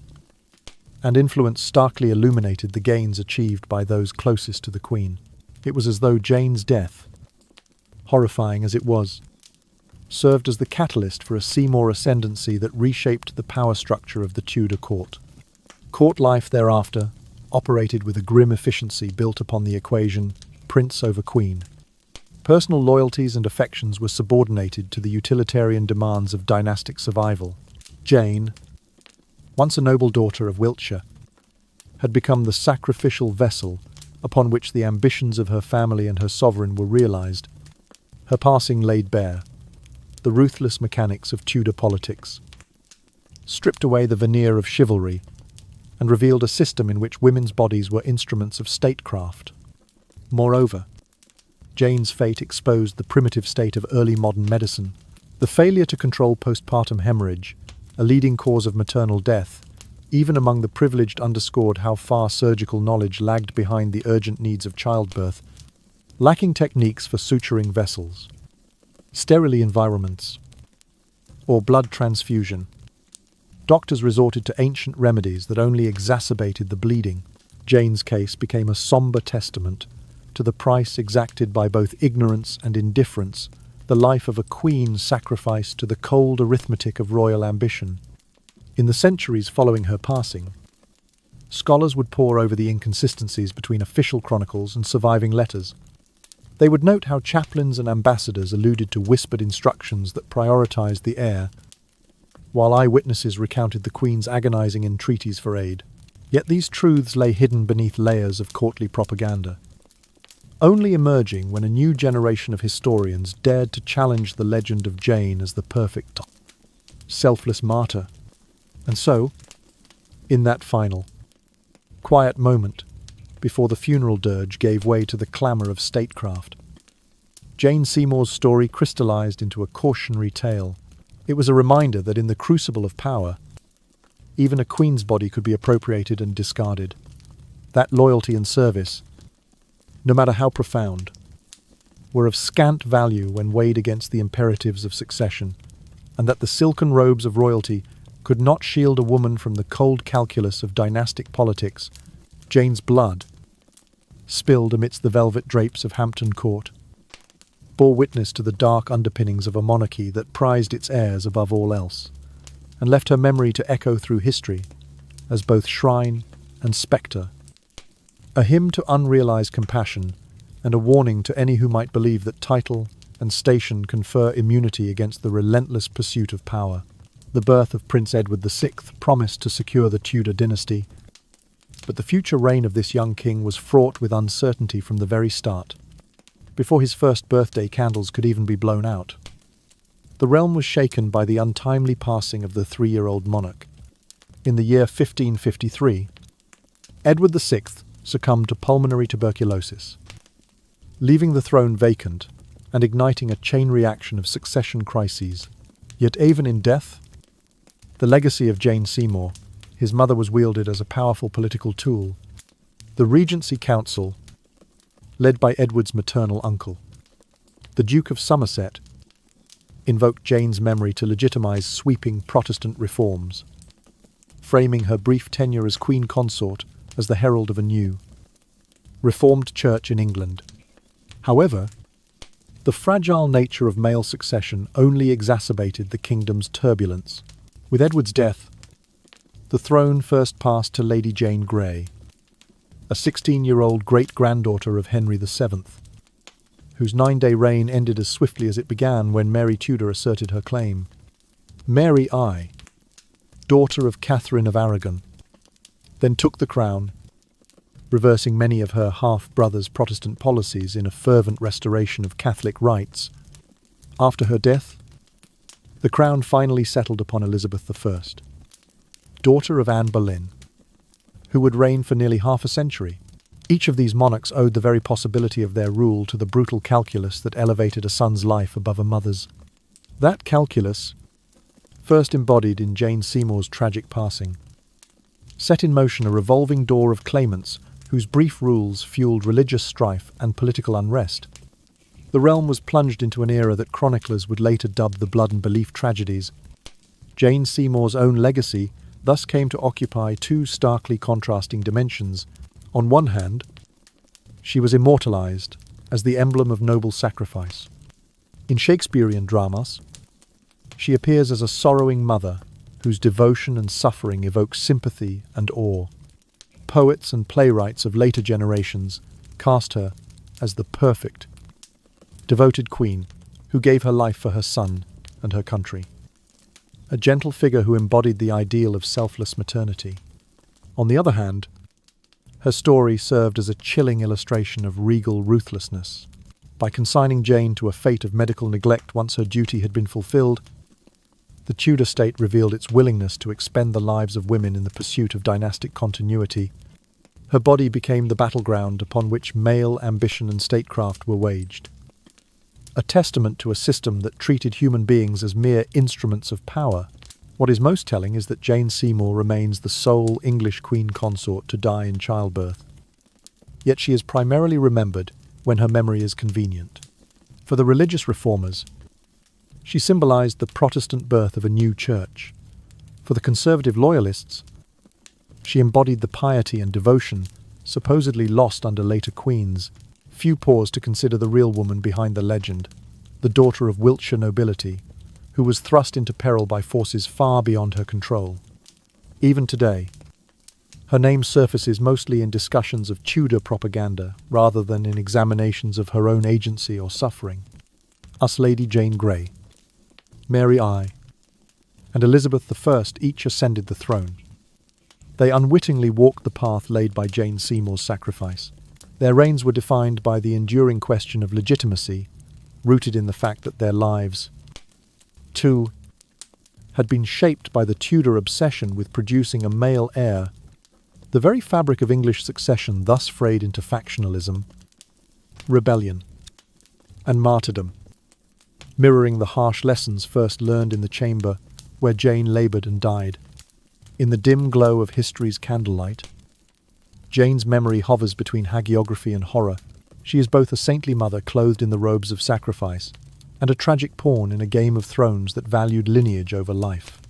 and influence starkly illuminated the gains achieved by those closest to the Queen. It was as though Jane's death, horrifying as it was, served as the catalyst for a Seymour ascendancy that reshaped the power structure of the Tudor court. Court life thereafter operated with a grim efficiency built upon the equation prince over queen. Personal loyalties and affections were subordinated to the utilitarian demands of dynastic survival. Jane, once a noble daughter of Wiltshire, had become the sacrificial vessel upon which the ambitions of her family and her sovereign were realized. Her passing laid bare the ruthless mechanics of Tudor politics, stripped away the veneer of chivalry, and revealed a system in which women's bodies were instruments of statecraft. Moreover, Jane's fate exposed the primitive state of early modern medicine. The failure to control postpartum hemorrhage, a leading cause of maternal death, even among the privileged, underscored how far surgical knowledge lagged behind the urgent needs of childbirth. Lacking techniques for suturing vessels, sterile environments, or blood transfusion, doctors resorted to ancient remedies that only exacerbated the bleeding. Jane's case became a somber testament to the price exacted by both ignorance and indifference, the life of a queen sacrificed to the cold arithmetic of royal ambition. In the centuries following her passing, scholars would pore over the inconsistencies between official chronicles and surviving letters. They would note how chaplains and ambassadors alluded to whispered instructions that prioritized the heir, while eyewitnesses recounted the Queen's agonizing entreaties for aid. Yet these truths lay hidden beneath layers of courtly propaganda, only emerging when a new generation of historians dared to challenge the legend of Jane as the perfect, selfless martyr. And so, in that final, quiet moment, before the funeral dirge gave way to the clamour of statecraft, Jane Seymour's story crystallized into a cautionary tale. It was a reminder that in the crucible of power, even a queen's body could be appropriated and discarded. That loyalty and service, no matter how profound, were of scant value when weighed against the imperatives of succession, and that the silken robes of royalty could not shield a woman from the cold calculus of dynastic politics. Jane's blood, spilled amidst the velvet drapes of Hampton Court, bore witness to the dark underpinnings of a monarchy that prized its heirs above all else, and left her memory to echo through history as both shrine and spectre, a hymn to unrealized compassion and a warning to any who might believe that title and station confer immunity against the relentless pursuit of power. The birth of Prince Edward VI promised to secure the Tudor dynasty, but the future reign of this young king was fraught with uncertainty from the very start. Before his first birthday candles could even be blown out, the realm was shaken by the untimely passing of the 3-year-old monarch. In the year 1553, Edward VI succumbed to pulmonary tuberculosis, leaving the throne vacant and igniting a chain reaction of succession crises. Yet even in death, the legacy of Jane Seymour, his mother, was wielded as a powerful political tool. The Regency Council, led by Edward's maternal uncle, the Duke of Somerset, invoked Jane's memory to legitimize sweeping Protestant reforms, framing her brief tenure as Queen Consort as the herald of a new, reformed church in England. However, the fragile nature of male succession only exacerbated the kingdom's turbulence. With Edward's death, the throne first passed to Lady Jane Grey, a 16-year-old great-granddaughter of Henry VII, whose 9-day reign ended as swiftly as it began when Mary Tudor asserted her claim. Mary I, daughter of Catherine of Aragon, then took the crown, reversing many of her half-brother's Protestant policies in a fervent restoration of Catholic rights. After her death, the crown finally settled upon Elizabeth I, daughter of Anne Boleyn, who would reign for nearly half a century. Each of these monarchs owed the very possibility of their rule to the brutal calculus that elevated a son's life above a mother's. That calculus, first embodied in Jane Seymour's tragic passing, set in motion a revolving door of claimants whose brief rules fueled religious strife and political unrest. The realm was plunged into an era that chroniclers would later dub the blood and belief tragedies. Jane Seymour's own legacy thus came to occupy two starkly contrasting dimensions. On one hand, she was immortalized as the emblem of noble sacrifice. In Shakespearean dramas, she appears as a sorrowing mother whose devotion and suffering evoke sympathy and awe. Poets and playwrights of later generations cast her as the perfect, devoted queen who gave her life for her son and her country. A gentle figure who embodied the ideal of selfless maternity. On the other hand, her story served as a chilling illustration of regal ruthlessness. By consigning Jane to a fate of medical neglect once her duty had been fulfilled, the Tudor state revealed its willingness to expend the lives of women in the pursuit of dynastic continuity. Her body became the battleground upon which male ambition and statecraft were waged. A testament to a system that treated human beings as mere instruments of power. What is most telling is that Jane Seymour remains the sole English queen consort to die in childbirth. Yet she is primarily remembered when her memory is convenient. For the religious reformers, she symbolized the Protestant birth of a new church. For the conservative loyalists, she embodied the piety and devotion supposedly lost under later queens. Few pause to consider the real woman behind the legend, the daughter of Wiltshire nobility, who was thrust into peril by forces far beyond her control. Even today, her name surfaces mostly in discussions of Tudor propaganda rather than in examinations of her own agency or suffering. Us Lady Jane Grey, Mary I, and Elizabeth I each ascended the throne. They unwittingly walked the path laid by Jane Seymour's sacrifice. Their reigns were defined by the enduring question of legitimacy, rooted in the fact that their lives, too, had been shaped by the Tudor obsession with producing a male heir. The very fabric of English succession thus frayed into factionalism, rebellion, and martyrdom, mirroring the harsh lessons first learned in the chamber where Jane laboured and died. In the dim glow of history's candlelight, Jane's memory hovers between hagiography and horror. She is both a saintly mother clothed in the robes of sacrifice and a tragic pawn in a game of thrones that valued lineage over life.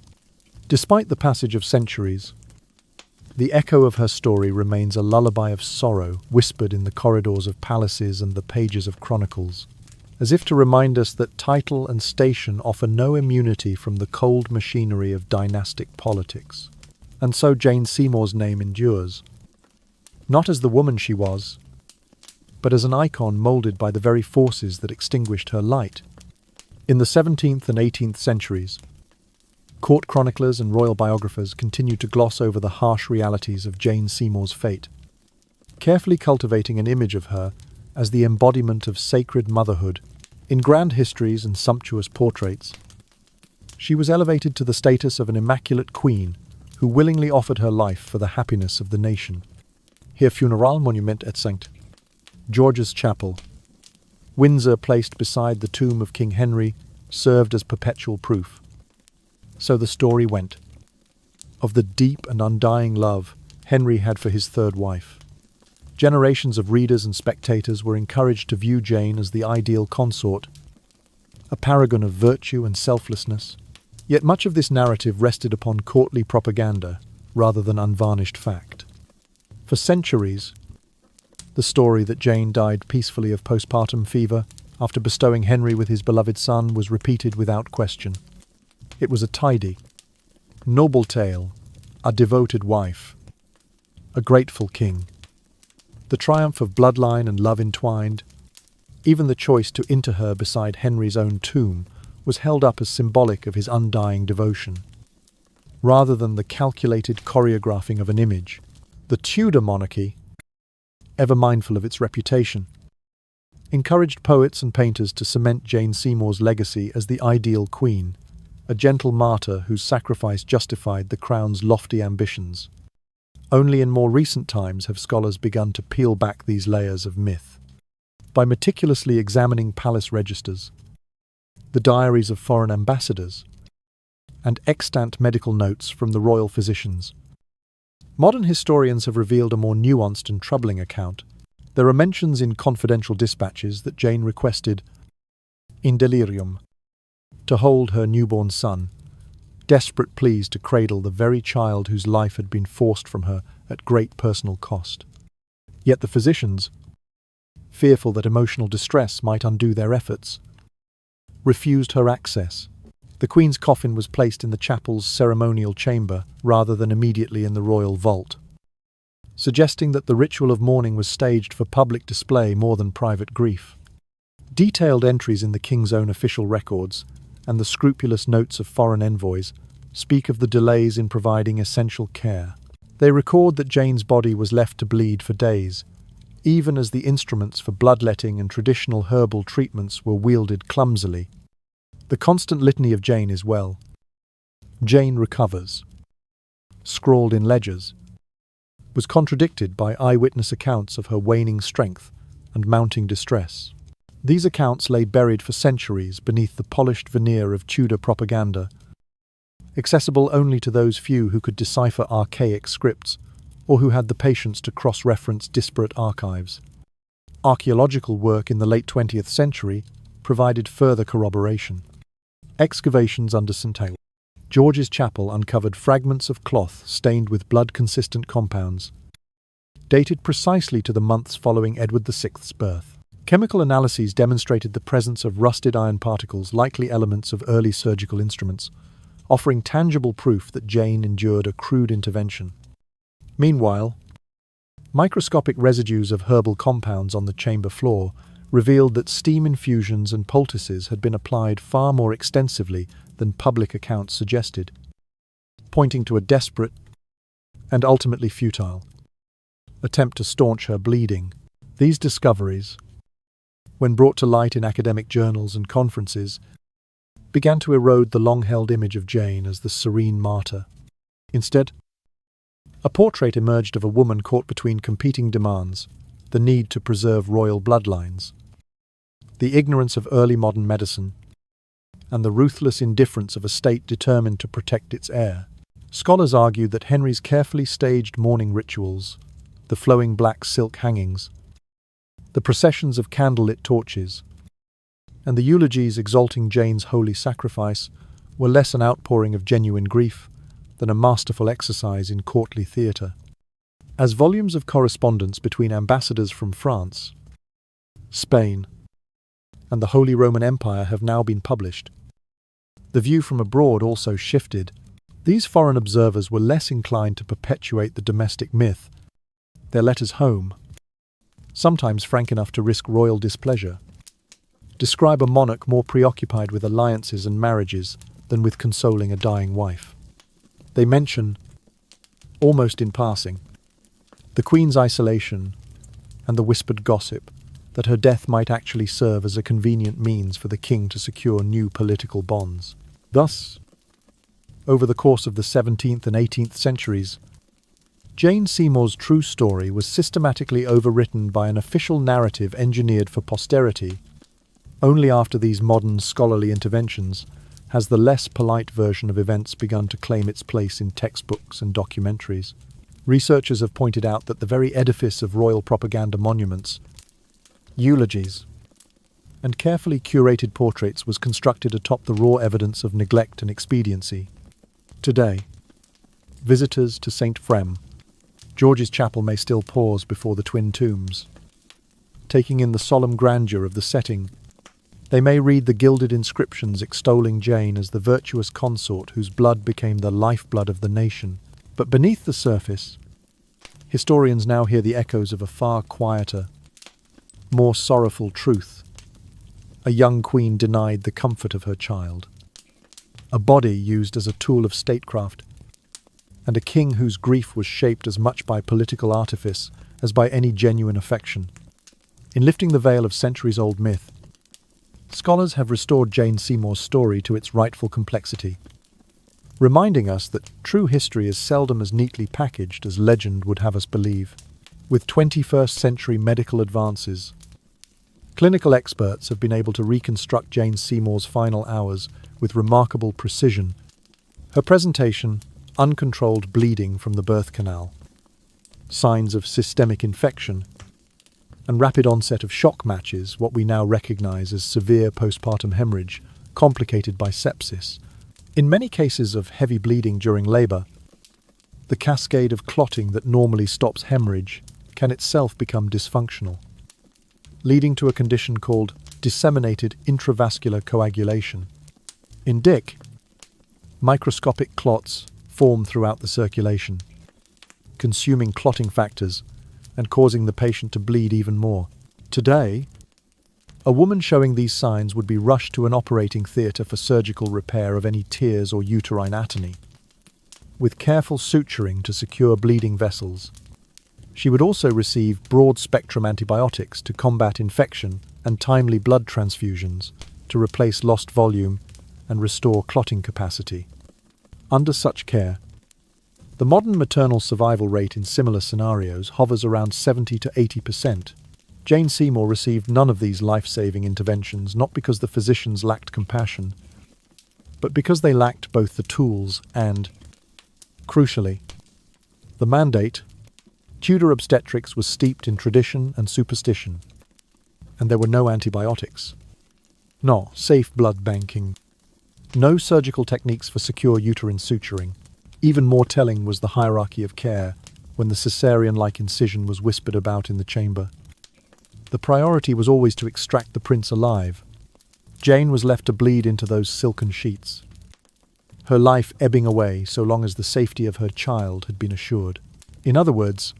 Despite the passage of centuries, the echo of her story remains a lullaby of sorrow whispered in the corridors of palaces and the pages of chronicles, as if to remind us that title and station offer no immunity from the cold machinery of dynastic politics. And so Jane Seymour's name endures, not as the woman she was, but as an icon moulded by the very forces that extinguished her light. In the 17th and 18th centuries, court chroniclers and royal biographers continued to gloss over the harsh realities of Jane Seymour's fate, carefully cultivating an image of her as the embodiment of sacred motherhood. In grand histories and sumptuous portraits, she was elevated to the status of an immaculate queen who willingly offered her life for the happiness of the nation. Here Funeral Monument at St. George's Chapel, Windsor, placed beside the tomb of King Henry, served as perpetual proof. So the story went, of the deep and undying love Henry had for his third wife. Generations of readers and spectators were encouraged to view Jane as the ideal consort, a paragon of virtue and selflessness. Yet much of this narrative rested upon courtly propaganda rather than unvarnished fact. For centuries, the story that Jane died peacefully of postpartum fever after bestowing Henry with his beloved son was repeated without question. It was a tidy, noble tale, a devoted wife, a grateful king. The triumph of bloodline and love entwined, even the choice to inter her beside Henry's own tomb, was held up as symbolic of his undying devotion. Rather than the calculated choreographing of an image, the Tudor monarchy, ever mindful of its reputation, encouraged poets and painters to cement Jane Seymour's legacy as the ideal queen, a gentle martyr whose sacrifice justified the crown's lofty ambitions. Only in more recent times have scholars begun to peel back these layers of myth. By meticulously examining palace registers, the diaries of foreign ambassadors, and extant medical notes from the royal physicians, modern historians have revealed a more nuanced and troubling account. There are mentions in confidential dispatches that Jane requested, in delirium, to hold her newborn son, desperate pleas to cradle the very child whose life had been forced from her at great personal cost. Yet the physicians, fearful that emotional distress might undo their efforts, refused her access. The Queen's coffin was placed in the chapel's ceremonial chamber rather than immediately in the royal vault, suggesting that the ritual of mourning was staged for public display more than private grief. Detailed entries in the King's own official records and the scrupulous notes of foreign envoys speak of the delays in providing essential care. They record that Jane's body was left to bleed for days, even as the instruments for bloodletting and traditional herbal treatments were wielded clumsily. The constant litany of Jane is well. Jane recovers, scrawled in ledgers, was contradicted by eyewitness accounts of her waning strength and mounting distress. These accounts lay buried for centuries beneath the polished veneer of Tudor propaganda, accessible only to those few who could decipher archaic scripts or who had the patience to cross-reference disparate archives. Archaeological work in the late 20th century provided further corroboration. Excavations under St. George's Chapel uncovered fragments of cloth stained with blood-consistent compounds, dated precisely to the months following Edward VI's birth. Chemical analyses demonstrated the presence of rusted iron particles, likely elements of early surgical instruments, offering tangible proof that Jane endured a crude intervention. Meanwhile, microscopic residues of herbal compounds on the chamber floor revealed that steam infusions and poultices had been applied far more extensively than public accounts suggested, pointing to a desperate and ultimately futile attempt to staunch her bleeding. These discoveries, when brought to light in academic journals and conferences, began to erode the long-held image of Jane as the serene martyr. Instead, a portrait emerged of a woman caught between competing demands: the need to preserve royal bloodlines, the ignorance of early modern medicine, and the ruthless indifference of a state determined to protect its heir. Scholars argued that Henry's carefully staged mourning rituals, the flowing black silk hangings, the processions of candlelit torches, and the eulogies exalting Jane's holy sacrifice were less an outpouring of genuine grief than a masterful exercise in courtly theatre. As volumes of correspondence between ambassadors from France, Spain, and the Holy Roman Empire have now been published, the view from abroad also shifted. These foreign observers were less inclined to perpetuate the domestic myth. Their letters home, sometimes frank enough to risk royal displeasure, describe a monarch more preoccupied with alliances and marriages than with consoling a dying wife. They mention, almost in passing, the Queen's isolation and the whispered gossip that her death might actually serve as a convenient means for the king to secure new political bonds. Thus, over the course of the 17th and 18th centuries, Jane Seymour's true story was systematically overwritten by an official narrative engineered for posterity. Only after these modern scholarly interventions has the less polite version of events begun to claim its place in textbooks and documentaries. Researchers have pointed out that the very edifice of royal propaganda monuments, eulogies, and carefully curated portraits was constructed atop the raw evidence of neglect and expediency. Today, visitors to St. Frem, George's Chapel, may still pause before the twin tombs. Taking in the solemn grandeur of the setting, they may read the gilded inscriptions extolling Jane as the virtuous consort whose blood became the lifeblood of the nation. But beneath the surface, historians now hear the echoes of a far quieter, more sorrowful truth. A young queen denied the comfort of her child, a body used as a tool of statecraft, and a king whose grief was shaped as much by political artifice as by any genuine affection. In lifting the veil of centuries-old myth, scholars have restored Jane Seymour's story to its rightful complexity, reminding us that true history is seldom as neatly packaged as legend would have us believe. With 21st century medical advances, clinical experts have been able to reconstruct Jane Seymour's final hours with remarkable precision. Her presentation: uncontrolled bleeding from the birth canal, signs of systemic infection, and rapid onset of shock matches what we now recognize as severe postpartum hemorrhage, complicated by sepsis, In many cases of heavy bleeding during labor, the cascade of clotting that normally stops hemorrhage can itself become dysfunctional, leading to a condition called disseminated intravascular coagulation. In DIC, microscopic clots form throughout the circulation, consuming clotting factors and causing the patient to bleed even more. Today, a woman showing these signs would be rushed to an operating theatre for surgical repair of any tears or uterine atony, with careful suturing to secure bleeding vessels. She would also receive broad-spectrum antibiotics to combat infection and timely blood transfusions to replace lost volume and restore clotting capacity. Under such care, the modern maternal survival rate in similar scenarios hovers around 70 to 80%. Jane Seymour received none of these life-saving interventions, not because the physicians lacked compassion, but because they lacked both the tools and, crucially, the mandate. Tudor obstetrics was steeped in tradition and superstition, and there were no antibiotics, no safe blood banking, no surgical techniques for secure uterine suturing. Even more telling was the hierarchy of care when the cesarean-like incision was whispered about in the chamber. The priority was always to extract the prince alive. Jane was left to bleed into those silken sheets, her life ebbing away so long as the safety of her child had been assured. In other words,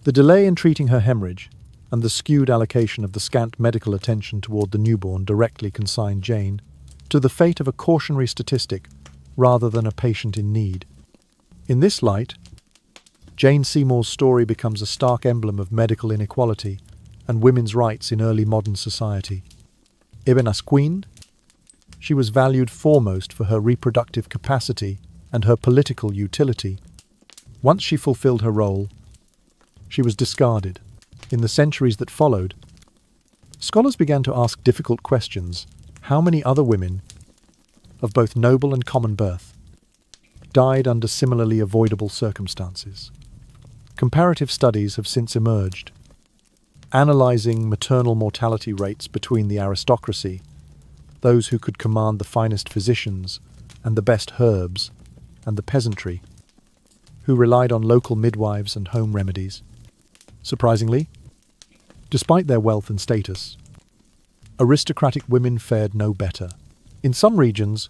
the delay in treating her hemorrhage and the skewed allocation of the scant medical attention toward the newborn directly consigned Jane to the fate of a cautionary statistic rather than a patient in need. In this light, Jane Seymour's story becomes a stark emblem of medical inequality and women's rights in early modern society. Even as queen, she was valued foremost for her reproductive capacity and her political utility. Once she fulfilled her role, she was discarded. In the centuries that followed, scholars began to ask difficult questions. How many other women, of both noble and common birth, died under similarly avoidable circumstances? Comparative studies have since emerged, analysing maternal mortality rates between the aristocracy, those who could command the finest physicians and the best herbs, and the peasantry, who relied on local midwives and home remedies. Surprisingly, despite their wealth and status, aristocratic women fared no better. In some regions,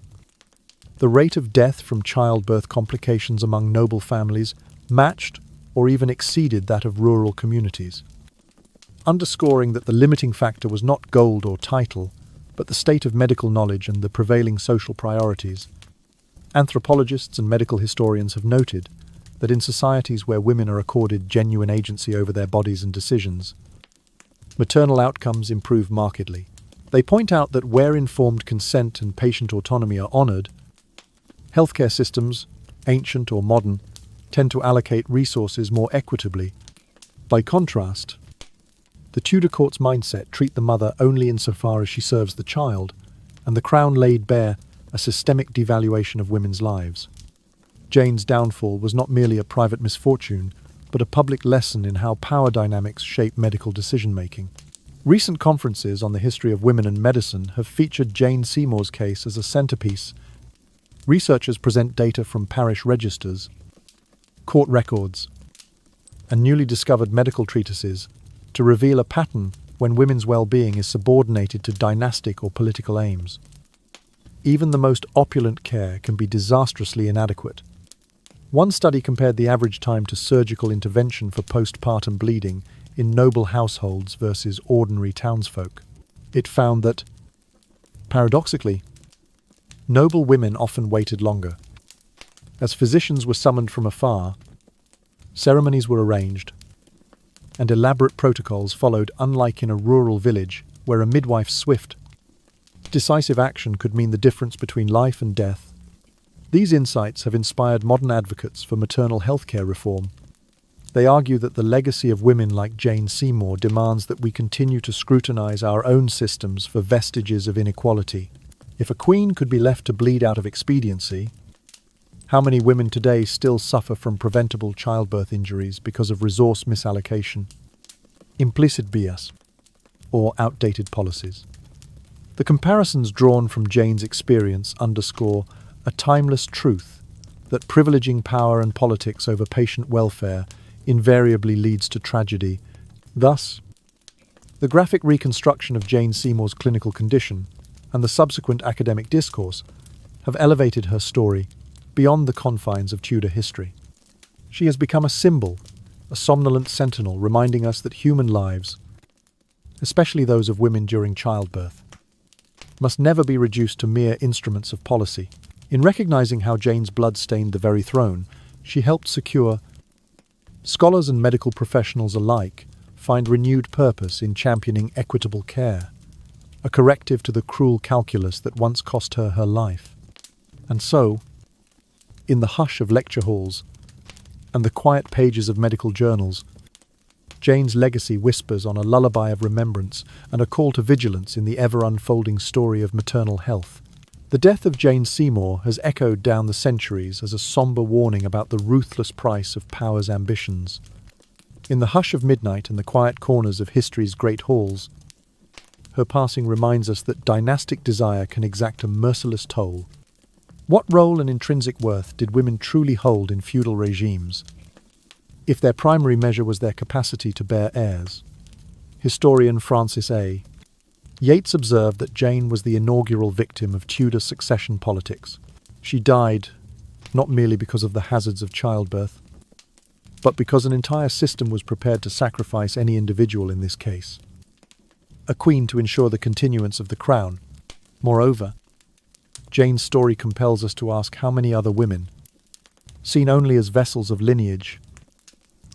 the rate of death from childbirth complications among noble families matched or even exceeded that of rural communities, underscoring that the limiting factor was not gold or title, but the state of medical knowledge and the prevailing social priorities. Anthropologists and medical historians have noted that in societies where women are accorded genuine agency over their bodies and decisions, maternal outcomes improve markedly. They point out that where informed consent and patient autonomy are honoured, healthcare systems, ancient or modern, tend to allocate resources more equitably. By contrast, the Tudor court's mindset treat the mother only insofar as she serves the child, and the Crown laid bare a systemic devaluation of women's lives. Jane's downfall was not merely a private misfortune, but a public lesson in how power dynamics shape medical decision-making. Recent conferences on the history of women and medicine have featured Jane Seymour's case as a centerpiece. Researchers present data from parish registers, court records, and newly discovered medical treatises to reveal a pattern when women's well-being is subordinated to dynastic or political aims. Even the most opulent care can be disastrously inadequate. One study compared the average time to surgical intervention for postpartum bleeding in noble households versus ordinary townsfolk. It found that, paradoxically, noble women often waited longer. As physicians were summoned from afar, ceremonies were arranged, and elaborate protocols followed, unlike in a rural village where a midwife's swift, decisive action could mean the difference between life and death. These insights have inspired modern advocates for maternal healthcare reform. They argue that the legacy of women like Jane Seymour demands that we continue to scrutinize our own systems for vestiges of inequality. If a queen could be left to bleed out of expediency, how many women today still suffer from preventable childbirth injuries because of resource misallocation, implicit bias, or outdated policies? The comparisons drawn from Jane's experience underscore a timeless truth that privileging power and politics over patient welfare invariably leads to tragedy. Thus, the graphic reconstruction of Jane Seymour's clinical condition and the subsequent academic discourse have elevated her story beyond the confines of Tudor history. She has become a symbol, a somnolent sentinel reminding us that human lives, especially those of women during childbirth, must never be reduced to mere instruments of policy. In recognizing how Jane's blood stained the very throne, she helped secure scholars and medical professionals alike find renewed purpose in championing equitable care, a corrective to the cruel calculus that once cost her her life. And so, in the hush of lecture halls and the quiet pages of medical journals, Jane's legacy whispers on a lullaby of remembrance and a call to vigilance in the ever-unfolding story of maternal health. The death of Jane Seymour has echoed down the centuries as a somber warning about the ruthless price of power's ambitions. In the hush of midnight and the quiet corners of history's great halls, her passing reminds us that dynastic desire can exact a merciless toll. What role and intrinsic worth did women truly hold in feudal regimes, if their primary measure was their capacity to bear heirs? Historian Francis A. Yates observed that Jane was the inaugural victim of Tudor succession politics. She died not merely because of the hazards of childbirth, but because an entire system was prepared to sacrifice any individual in this case, a queen to ensure the continuance of the crown. Moreover, Jane's story compels us to ask how many other women, seen only as vessels of lineage,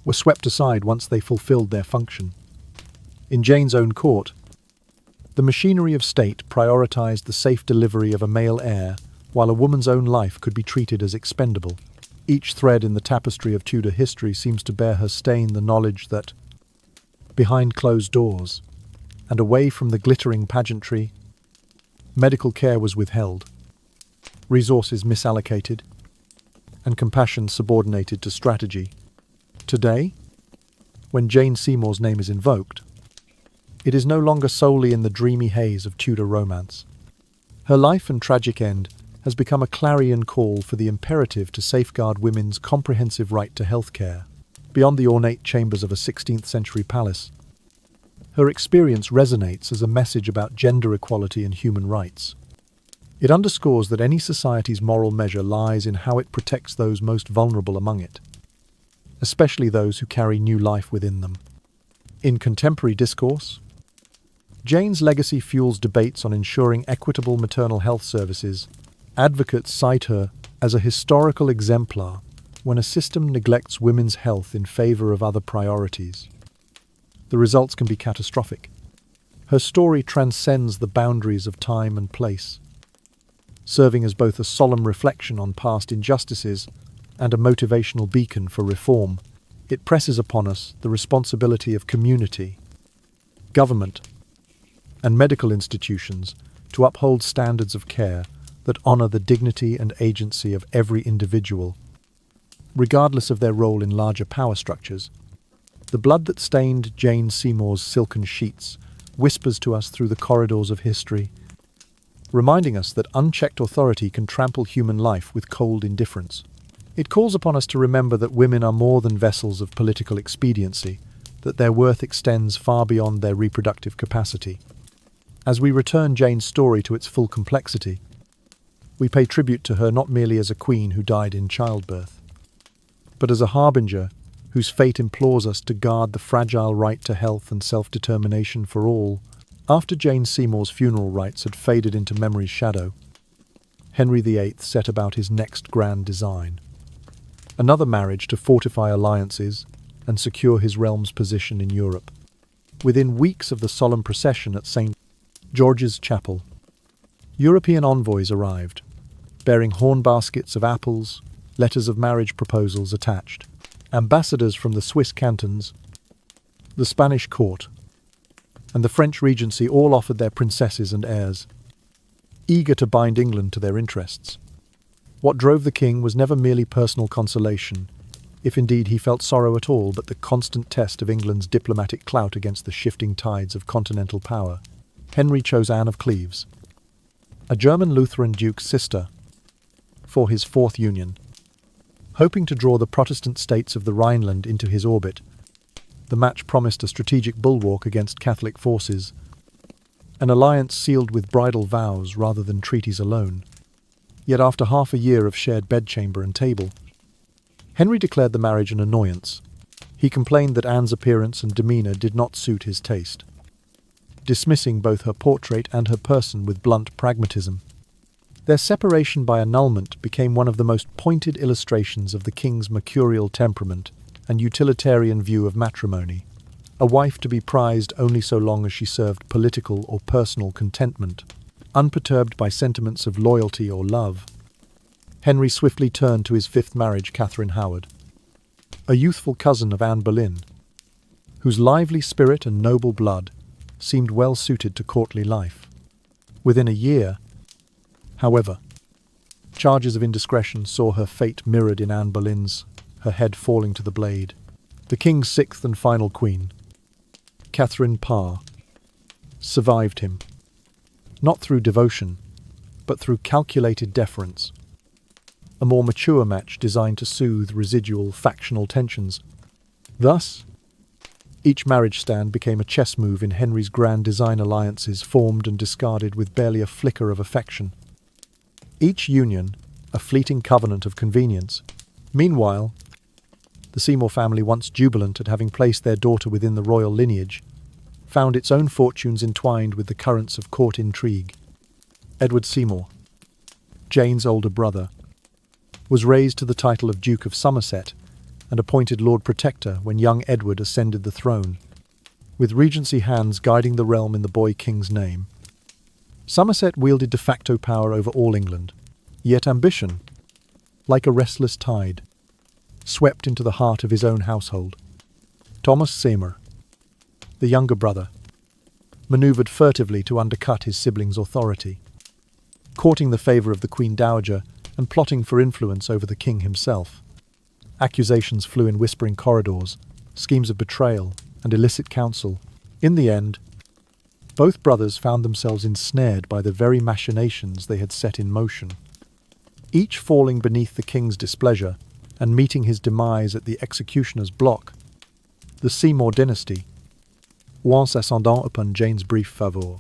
were swept aside once they fulfilled their function. In Jane's own court, the machinery of state prioritized the safe delivery of a male heir, while a woman's own life could be treated as expendable. Each thread in the tapestry of Tudor history seems to bear her stain, the knowledge that, behind closed doors, and away from the glittering pageantry, medical care was withheld, resources misallocated, and compassion subordinated to strategy. Today, when Jane Seymour's name is invoked, it is no longer solely in the dreamy haze of Tudor romance. Her life and tragic end has become a clarion call for the imperative to safeguard women's comprehensive right to health care. Beyond the ornate chambers of a 16th-century palace, her experience resonates as a message about gender equality and human rights. It underscores that any society's moral measure lies in how it protects those most vulnerable among it, especially those who carry new life within them. In contemporary discourse, Jane's legacy fuels debates on ensuring equitable maternal health services. Advocates cite her as a historical exemplar when a system neglects women's health in favor of other priorities. The results can be catastrophic. Her story transcends the boundaries of time and place, serving as both a solemn reflection on past injustices and a motivational beacon for reform. It presses upon us the responsibility of community, government, and medical institutions to uphold standards of care that honor the dignity and agency of every individual, regardless of their role in larger power structures. The blood that stained Jane Seymour's silken sheets whispers to us through the corridors of history, reminding us that unchecked authority can trample human life with cold indifference. It calls upon us to remember that women are more than vessels of political expediency, that their worth extends far beyond their reproductive capacity. As we return Jane's story to its full complexity, we pay tribute to her not merely as a queen who died in childbirth, but as a harbinger whose fate implores us to guard the fragile right to health and self-determination for all. After Jane Seymour's funeral rites had faded into memory's shadow, Henry VIII set about his next grand design, another marriage to fortify alliances and secure his realm's position in Europe. Within weeks of the solemn procession at St. George's Chapel, European envoys arrived, bearing horn baskets of apples, letters of marriage proposals attached. Ambassadors from the Swiss cantons, the Spanish court, and the French regency all offered their princesses and heirs, eager to bind England to their interests. What drove the king was never merely personal consolation, if indeed he felt sorrow at all, but the constant test of England's diplomatic clout against the shifting tides of continental power. Henry chose Anne of Cleves, a German Lutheran duke's sister, for his fourth union. Hoping to draw the Protestant states of the Rhineland into his orbit, the match promised a strategic bulwark against Catholic forces, an alliance sealed with bridal vows rather than treaties alone. Yet after half a year of shared bedchamber and table, Henry declared the marriage an annoyance. He complained that Anne's appearance and demeanour did not suit his taste, dismissing both her portrait and her person with blunt pragmatism. Their separation by annulment became one of the most pointed illustrations of the king's mercurial temperament and utilitarian view of matrimony, a wife to be prized only so long as she served political or personal contentment, unperturbed by sentiments of loyalty or love. Henry swiftly turned to his fifth marriage, Catherine Howard, a youthful cousin of Anne Boleyn, whose lively spirit and noble blood seemed well suited to courtly life. Within a year, however, charges of indiscretion saw her fate mirrored in Anne Boleyn's, her head falling to the blade. The king's sixth and final queen, Catherine Parr, survived him, not through devotion, but through calculated deference, a more mature match designed to soothe residual factional tensions. Thus, each marriage stand became a chess move in Henry's grand design alliances formed and discarded with barely a flicker of affection. Each union, a fleeting covenant of convenience. Meanwhile, the Seymour family, once jubilant at having placed their daughter within the royal lineage, found its own fortunes entwined with the currents of court intrigue. Edward Seymour, Jane's older brother, was raised to the title of Duke of Somerset and appointed Lord Protector when young Edward ascended the throne, with regency hands guiding the realm in the boy king's name. Somerset wielded de facto power over all England, yet ambition, like a restless tide, swept into the heart of his own household. Thomas Seymour, the younger brother, manoeuvred furtively to undercut his siblings' authority, courting the favour of the Queen Dowager and plotting for influence over the king himself. Accusations flew in whispering corridors, schemes of betrayal and illicit counsel. In the end, both brothers found themselves ensnared by the very machinations they had set in motion, each falling beneath the king's displeasure and meeting his demise at the executioner's block. The Seymour dynasty, once ascendant upon Jane's brief favour,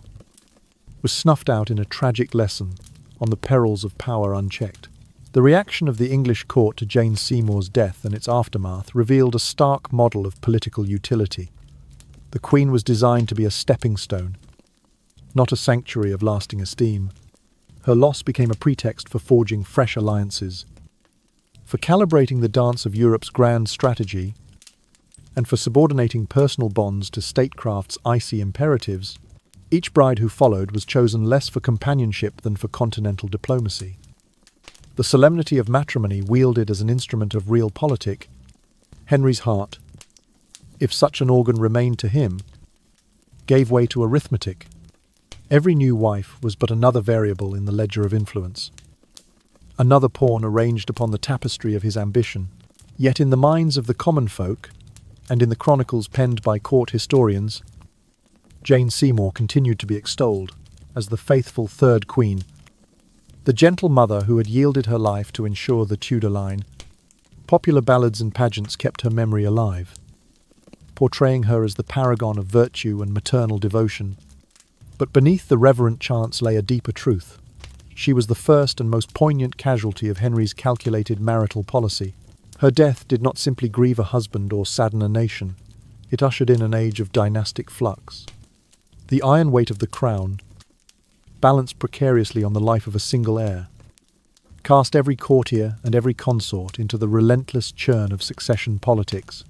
was snuffed out in a tragic lesson on the perils of power unchecked. The reaction of the English court to Jane Seymour's death and its aftermath revealed a stark model of political utility. The Queen was designed to be a stepping stone, not a sanctuary of lasting esteem. Her loss became a pretext for forging fresh alliances, for calibrating the dance of Europe's grand strategy, and for subordinating personal bonds to statecraft's icy imperatives. Each bride who followed was chosen less for companionship than for continental diplomacy. The solemnity of matrimony wielded as an instrument of realpolitik. Henry's heart, if such an organ remained to him, gave way to arithmetic. Every new wife was but another variable in the ledger of influence, another pawn arranged upon the tapestry of his ambition. Yet in the minds of the common folk, and in the chronicles penned by court historians, Jane Seymour continued to be extolled as the faithful third queen, the gentle mother who had yielded her life to ensure the Tudor line. Popular ballads and pageants kept her memory alive, portraying her as the paragon of virtue and maternal devotion. But beneath the reverent chants lay a deeper truth. She was the first and most poignant casualty of Henry's calculated marital policy. Her death did not simply grieve a husband or sadden a nation. It ushered in an age of dynastic flux. The iron weight of the crown, balanced precariously on the life of a single heir, cast every courtier and every consort into the relentless churn of succession politics.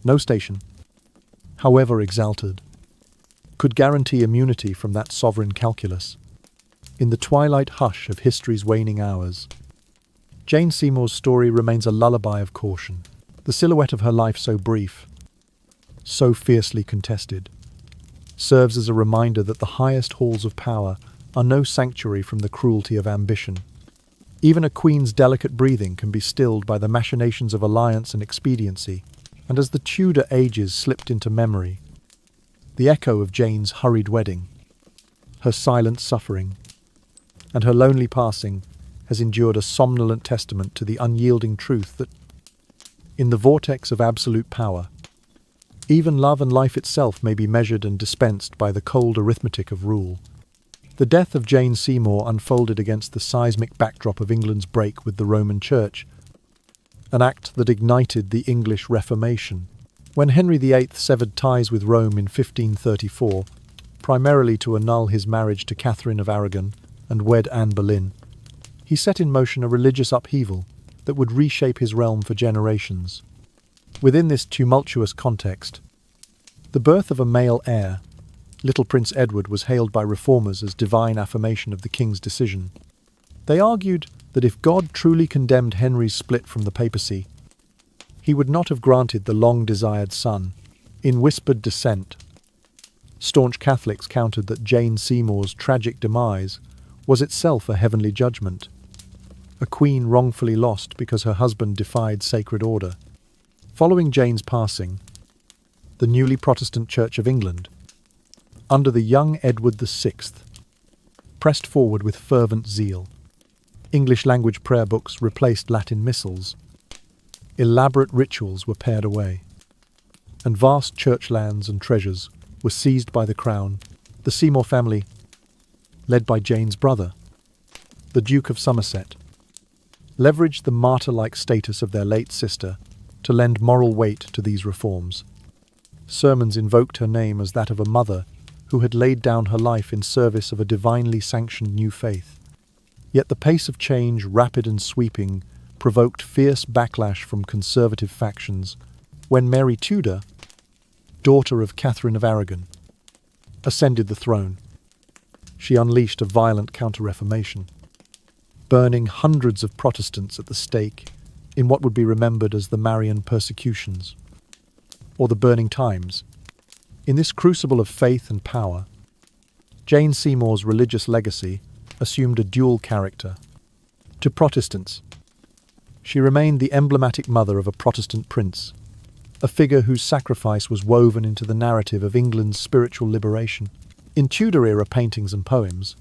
No station, however exalted, could guarantee immunity from that sovereign calculus. In the twilight hush of history's waning hours, Jane Seymour's story remains a lullaby of caution. The silhouette of her life, so brief, so fiercely contested, serves as a reminder that the highest halls of power are no sanctuary from the cruelty of ambition. Even a queen's delicate breathing can be stilled by the machinations of alliance and expediency, and as the Tudor ages slipped into memory, the echo of Jane's hurried wedding, her silent suffering, and her lonely passing has endured a somnolent testament to the unyielding truth that, in the vortex of absolute power, even love and life itself may be measured and dispensed by the cold arithmetic of rule. The death of Jane Seymour unfolded against the seismic backdrop of England's break with the Roman Church, an act that ignited the English Reformation. When Henry VIII severed ties with Rome in 1534, primarily to annul his marriage to Catherine of Aragon and wed Anne Boleyn, he set in motion a religious upheaval that would reshape his realm for generations. Within this tumultuous context, the birth of a male heir, little Prince Edward, was hailed by reformers as divine affirmation of the king's decision. They argued that if God truly condemned Henry's split from the papacy, he would not have granted the long-desired son. In whispered dissent, staunch Catholics countered that Jane Seymour's tragic demise was itself a heavenly judgment, a queen wrongfully lost because her husband defied sacred order. Following Jane's passing, the newly Protestant Church of England, under the young Edward VI, pressed forward with fervent zeal. English-language prayer books replaced Latin missals. Elaborate rituals were pared away, and vast church lands and treasures were seized by the crown. The Seymour family, led by Jane's brother, the Duke of Somerset, leveraged the martyr-like status of their late sister to lend moral weight to these reforms. Sermons invoked her name as that of a mother who had laid down her life in service of a divinely sanctioned new faith. Yet the pace of change, rapid and sweeping, provoked fierce backlash from conservative factions when Mary Tudor, daughter of Catherine of Aragon, ascended the throne. She unleashed a violent counter-reformation, burning hundreds of Protestants at the stake in what would be remembered as the Marian persecutions, or the Burning Times. In this crucible of faith and power, Jane Seymour's religious legacy assumed a dual character. To Protestants, she remained the emblematic mother of a Protestant prince, a figure whose sacrifice was woven into the narrative of England's spiritual liberation. In Tudor-era paintings and poems,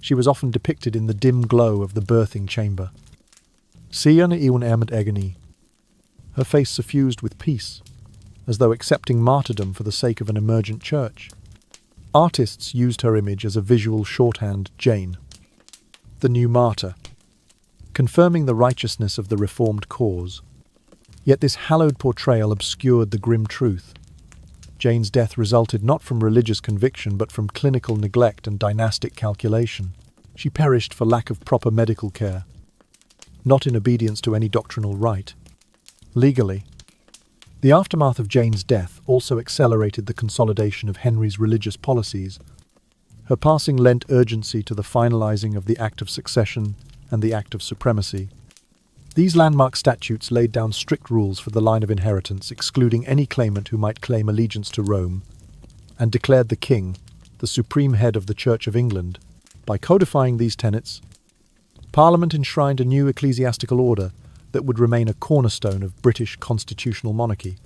she was often depicted in the dim glow of the birthing chamber. Sian iwn ermant agony, her face suffused with peace, as though accepting martyrdom for the sake of an emergent church. Artists used her image as a visual shorthand, Jane, the new martyr, confirming the righteousness of the reformed cause. Yet this hallowed portrayal obscured the grim truth. Jane's death resulted not from religious conviction but from clinical neglect and dynastic calculation. She perished for lack of proper medical care, not in obedience to any doctrinal right. Legally, the aftermath of Jane's death also accelerated the consolidation of Henry's religious policies. Her passing lent urgency to the finalizing of the Act of Succession and the Act of Supremacy. These landmark statutes laid down strict rules for the line of inheritance, excluding any claimant who might claim allegiance to Rome, and declared the king the supreme head of the Church of England. By codifying these tenets, Parliament enshrined a new ecclesiastical order that would remain a cornerstone of British constitutional monarchy.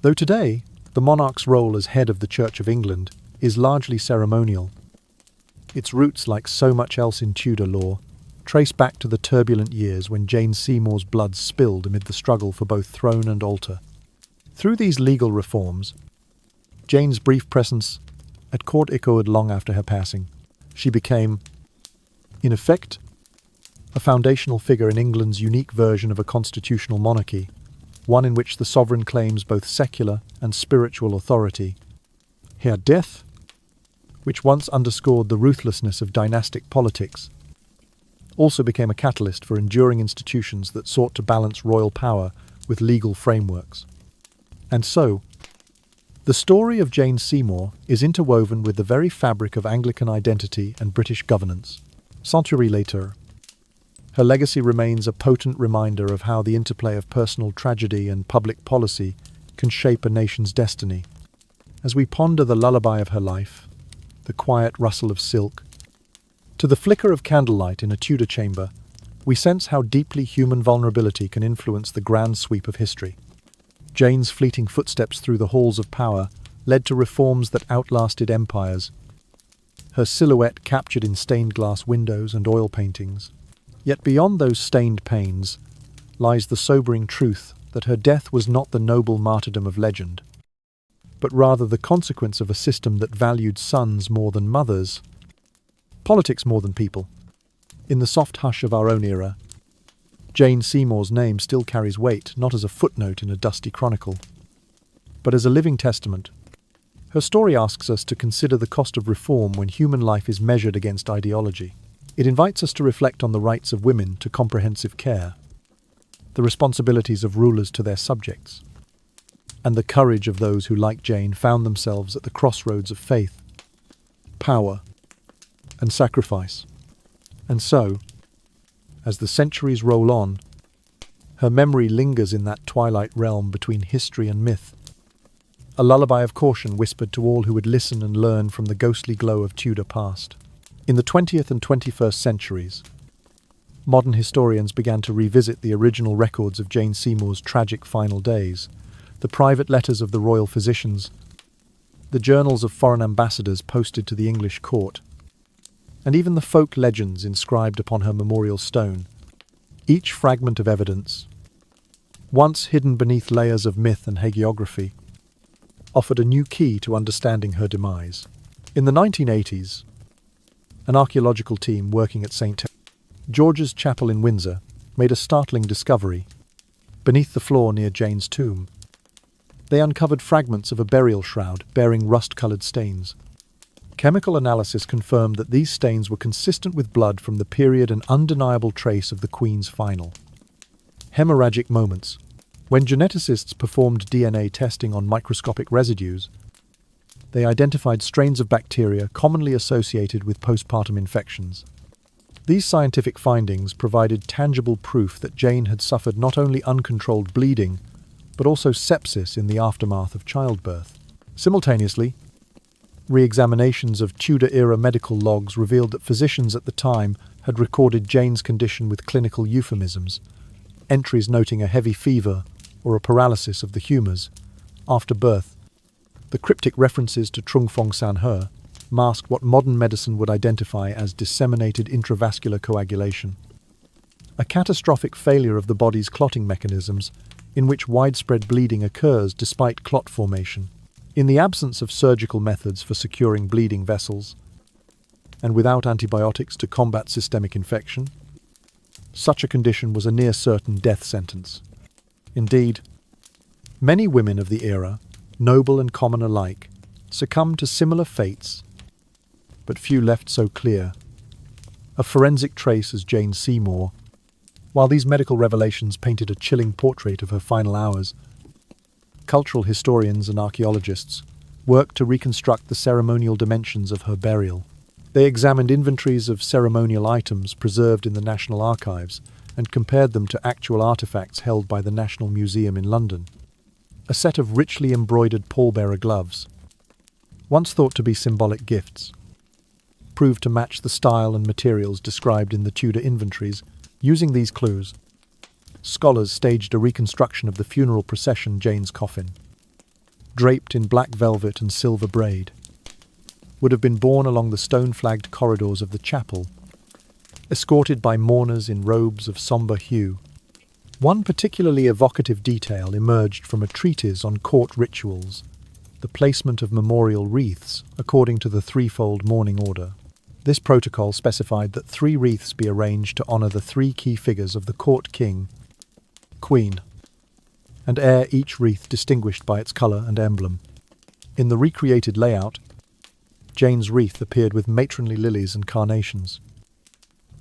Though today, the monarch's role as head of the Church of England is largely ceremonial, its roots, like so much else in Tudor law, trace back to the turbulent years when Jane Seymour's blood spilled amid the struggle for both throne and altar. Through these legal reforms, Jane's brief presence at court echoed long after her passing. She became, in effect, a foundational figure in England's unique version of a constitutional monarchy, one in which the sovereign claims both secular and spiritual authority. Her death, which once underscored the ruthlessness of dynastic politics, also became a catalyst for enduring institutions that sought to balance royal power with legal frameworks. And so, the story of Jane Seymour is interwoven with the very fabric of Anglican identity and British governance. Century later, her legacy remains a potent reminder of how the interplay of personal tragedy and public policy can shape a nation's destiny. As we ponder the lullaby of her life, the quiet rustle of silk, to the flicker of candlelight in a Tudor chamber, we sense how deeply human vulnerability can influence the grand sweep of history. Jane's fleeting footsteps through the halls of power led to reforms that outlasted empires, her silhouette captured in stained glass windows and oil paintings, Yet beyond those stained panes lies the sobering truth that her death was not the noble martyrdom of legend, but rather the consequence of a system that valued sons more than mothers, politics more than people. In the soft hush of our own era, Jane Seymour's name still carries weight, not as a footnote in a dusty chronicle, but as a living testament. Her story asks us to consider the cost of reform when human life is measured against ideology. It invites us to reflect on the rights of women to comprehensive care, the responsibilities of rulers to their subjects, and the courage of those who, like Jane, found themselves at the crossroads of faith, power, and sacrifice. And so, as the centuries roll on, her memory lingers in that twilight realm between history and myth, a lullaby of caution whispered to all who would listen and learn from the ghostly glow of Tudor past. In the 20th and 21st centuries, modern historians began to revisit the original records of Jane Seymour's tragic final days, the private letters of the royal physicians, the journals of foreign ambassadors posted to the English court, and even the folk legends inscribed upon her memorial stone. Each fragment of evidence, once hidden beneath layers of myth and hagiography, offered a new key to understanding her demise. In the 1980s, an archaeological team working at St. George's Chapel in Windsor made a startling discovery. Beneath the floor near Jane's tomb, they uncovered fragments of a burial shroud bearing rust-coloured stains. Chemical analysis confirmed that these stains were consistent with blood from the period and undeniable trace of the Queen's final hemorrhagic moments. When geneticists performed DNA testing on microscopic residues, they identified strains of bacteria commonly associated with postpartum infections. These scientific findings provided tangible proof that Jane had suffered not only uncontrolled bleeding, but also sepsis in the aftermath of childbirth. Simultaneously, re-examinations of Tudor-era medical logs revealed that physicians at the time had recorded Jane's condition with clinical euphemisms, entries noting a heavy fever or a paralysis of the humours after birth. The cryptic references to Trung Phong San He masked what modern medicine would identify as disseminated intravascular coagulation, a catastrophic failure of the body's clotting mechanisms in which widespread bleeding occurs despite clot formation. In the absence of surgical methods for securing bleeding vessels, and without antibiotics to combat systemic infection, such a condition was a near-certain death sentence. Indeed, many women of the era, noble and common alike, succumbed to similar fates, but few left so clear a forensic trace as Jane Seymour. While these medical revelations painted a chilling portrait of her final hours, cultural historians and archaeologists worked to reconstruct the ceremonial dimensions of her burial. They examined inventories of ceremonial items preserved in the National Archives and compared them to actual artifacts held by the National Museum in London. A set of richly embroidered pallbearer gloves, once thought to be symbolic gifts, proved to match the style and materials described in the Tudor inventories. Using these clues, scholars staged a reconstruction of the funeral procession Jane's coffin, draped in black velvet and silver braid, would have been borne along the stone-flagged corridors of the chapel, escorted by mourners in robes of sombre hue. One particularly evocative detail emerged from a treatise on court rituals, the placement of memorial wreaths according to the threefold mourning order. This protocol specified that 3 wreaths be arranged to honour the 3 key figures of the court king, queen, and heir, each wreath distinguished by its colour and emblem. In the recreated layout, Jane's wreath appeared with matronly lilies and carnations,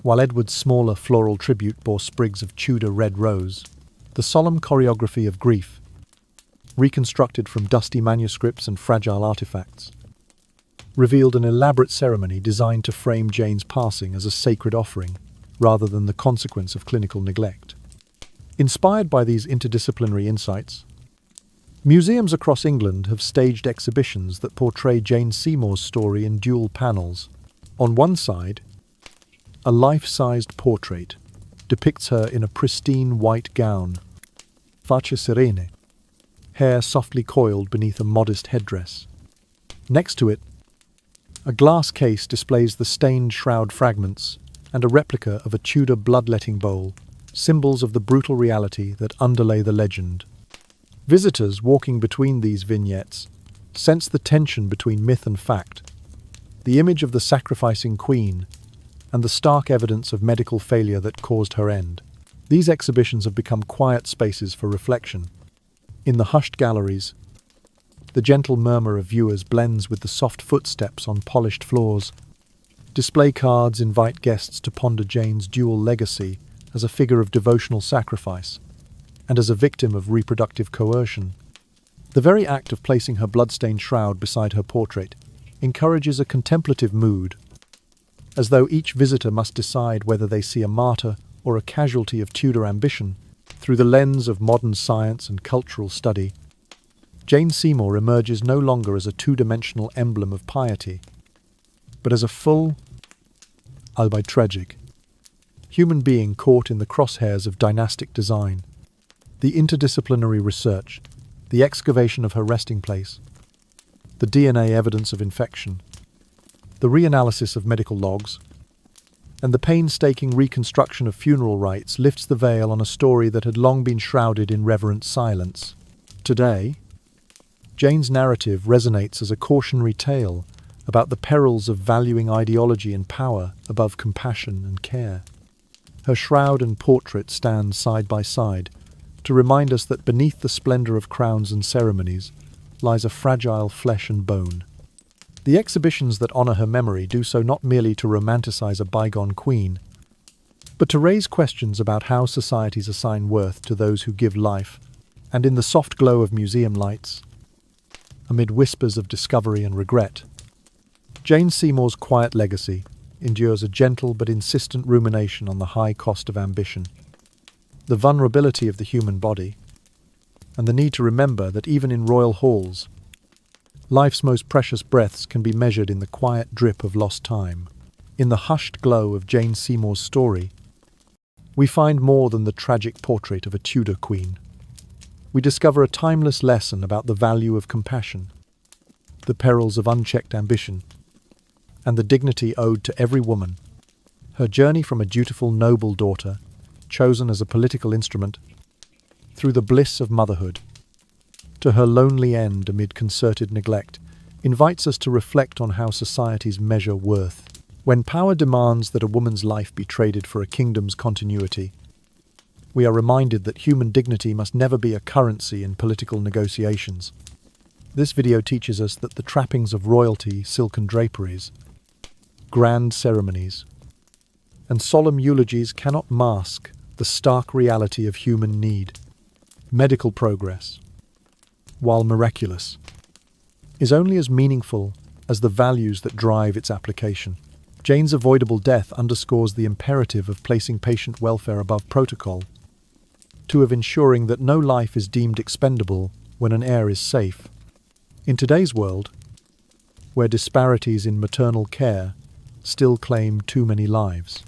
while Edward's smaller floral tribute bore sprigs of Tudor red rose. The solemn choreography of grief, reconstructed from dusty manuscripts and fragile artifacts, revealed an elaborate ceremony designed to frame Jane's passing as a sacred offering, rather than the consequence of clinical neglect. Inspired by these interdisciplinary insights, museums across England have staged exhibitions that portray Jane Seymour's story in dual panels. On one side, a life-sized portrait depicts her in a pristine white gown, face serene, hair softly coiled beneath a modest headdress. Next to it, a glass case displays the stained shroud fragments and a replica of a Tudor bloodletting bowl, symbols of the brutal reality that underlay the legend. Visitors walking between these vignettes sense the tension between myth and fact, the image of the sacrificing queen, and the stark evidence of medical failure that caused her end. These exhibitions have become quiet spaces for reflection. In the hushed galleries, the gentle murmur of viewers blends with the soft footsteps on polished floors. Display cards invite guests to ponder Jane's dual legacy as a figure of devotional sacrifice and as a victim of reproductive coercion. The very act of placing her bloodstained shroud beside her portrait encourages a contemplative mood, as though each visitor must decide whether they see a martyr or a casualty of Tudor ambition. Through the lens of modern science and cultural study, Jane Seymour emerges no longer as a two-dimensional emblem of piety, but as a full, albeit tragic, human being caught in the crosshairs of dynastic design. The interdisciplinary research, the excavation of her resting place, the DNA evidence of infection, the reanalysis of medical logs, and the painstaking reconstruction of funeral rites lifts the veil on a story that had long been shrouded in reverent silence. Today, Jane's narrative resonates as a cautionary tale about the perils of valuing ideology and power above compassion and care. Her shroud and portrait stand side by side to remind us that beneath the splendor of crowns and ceremonies lies a fragile flesh and bone. The exhibitions that honor her memory do so not merely to romanticize a bygone queen, but to raise questions about how societies assign worth to those who give life. And in the soft glow of museum lights, amid whispers of discovery and regret, Jane Seymour's quiet legacy endures a gentle but insistent rumination on the high cost of ambition, the vulnerability of the human body, and the need to remember that even in royal halls, life's most precious breaths can be measured in the quiet drip of lost time. In the hushed glow of Jane Seymour's story, we find more than the tragic portrait of a Tudor queen. We discover a timeless lesson about the value of compassion, the perils of unchecked ambition, and the dignity owed to every woman. Her journey from a dutiful, noble daughter, chosen as a political instrument, through the bliss of motherhood, to her lonely end amid concerted neglect, invites us to reflect on how societies measure worth. When power demands that a woman's life be traded for a kingdom's continuity, we are reminded that human dignity must never be a currency in political negotiations. This video teaches us that the trappings of royalty, silken draperies, grand ceremonies, and solemn eulogies cannot mask the stark reality of human need. Medical progress, while miraculous, is only as meaningful as the values that drive its application. Jane's avoidable death underscores the imperative of placing patient welfare above protocol, of ensuring that no life is deemed expendable when an heir is safe. In today's world, where disparities in maternal care still claim too many lives,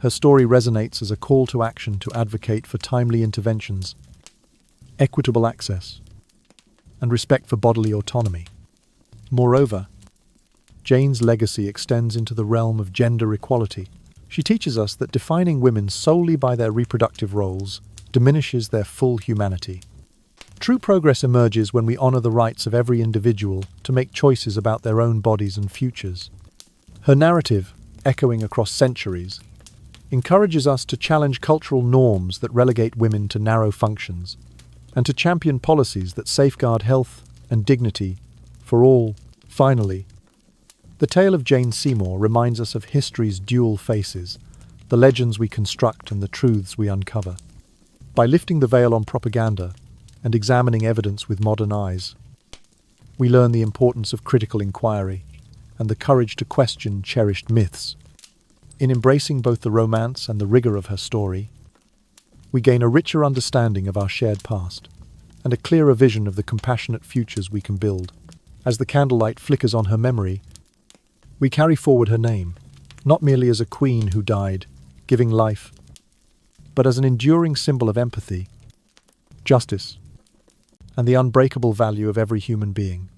her story resonates as a call to action to advocate for timely interventions, equitable access, and respect for bodily autonomy. Moreover, Jane's legacy extends into the realm of gender equality. She teaches us that defining women solely by their reproductive roles diminishes their full humanity. True progress emerges when we honor the rights of every individual to make choices about their own bodies and futures. Her narrative, echoing across centuries, encourages us to challenge cultural norms that relegate women to narrow functions, and to champion policies that safeguard health and dignity for all. Finally, the tale of Jane Seymour reminds us of history's dual faces, the legends we construct and the truths we uncover. By lifting the veil on propaganda and examining evidence with modern eyes, we learn the importance of critical inquiry and the courage to question cherished myths. In embracing both the romance and the rigor of her story, we gain a richer understanding of our shared past and a clearer vision of the compassionate futures we can build. As the candlelight flickers on her memory, we carry forward her name, not merely as a queen who died, giving life, but as an enduring symbol of empathy, justice, and the unbreakable value of every human being.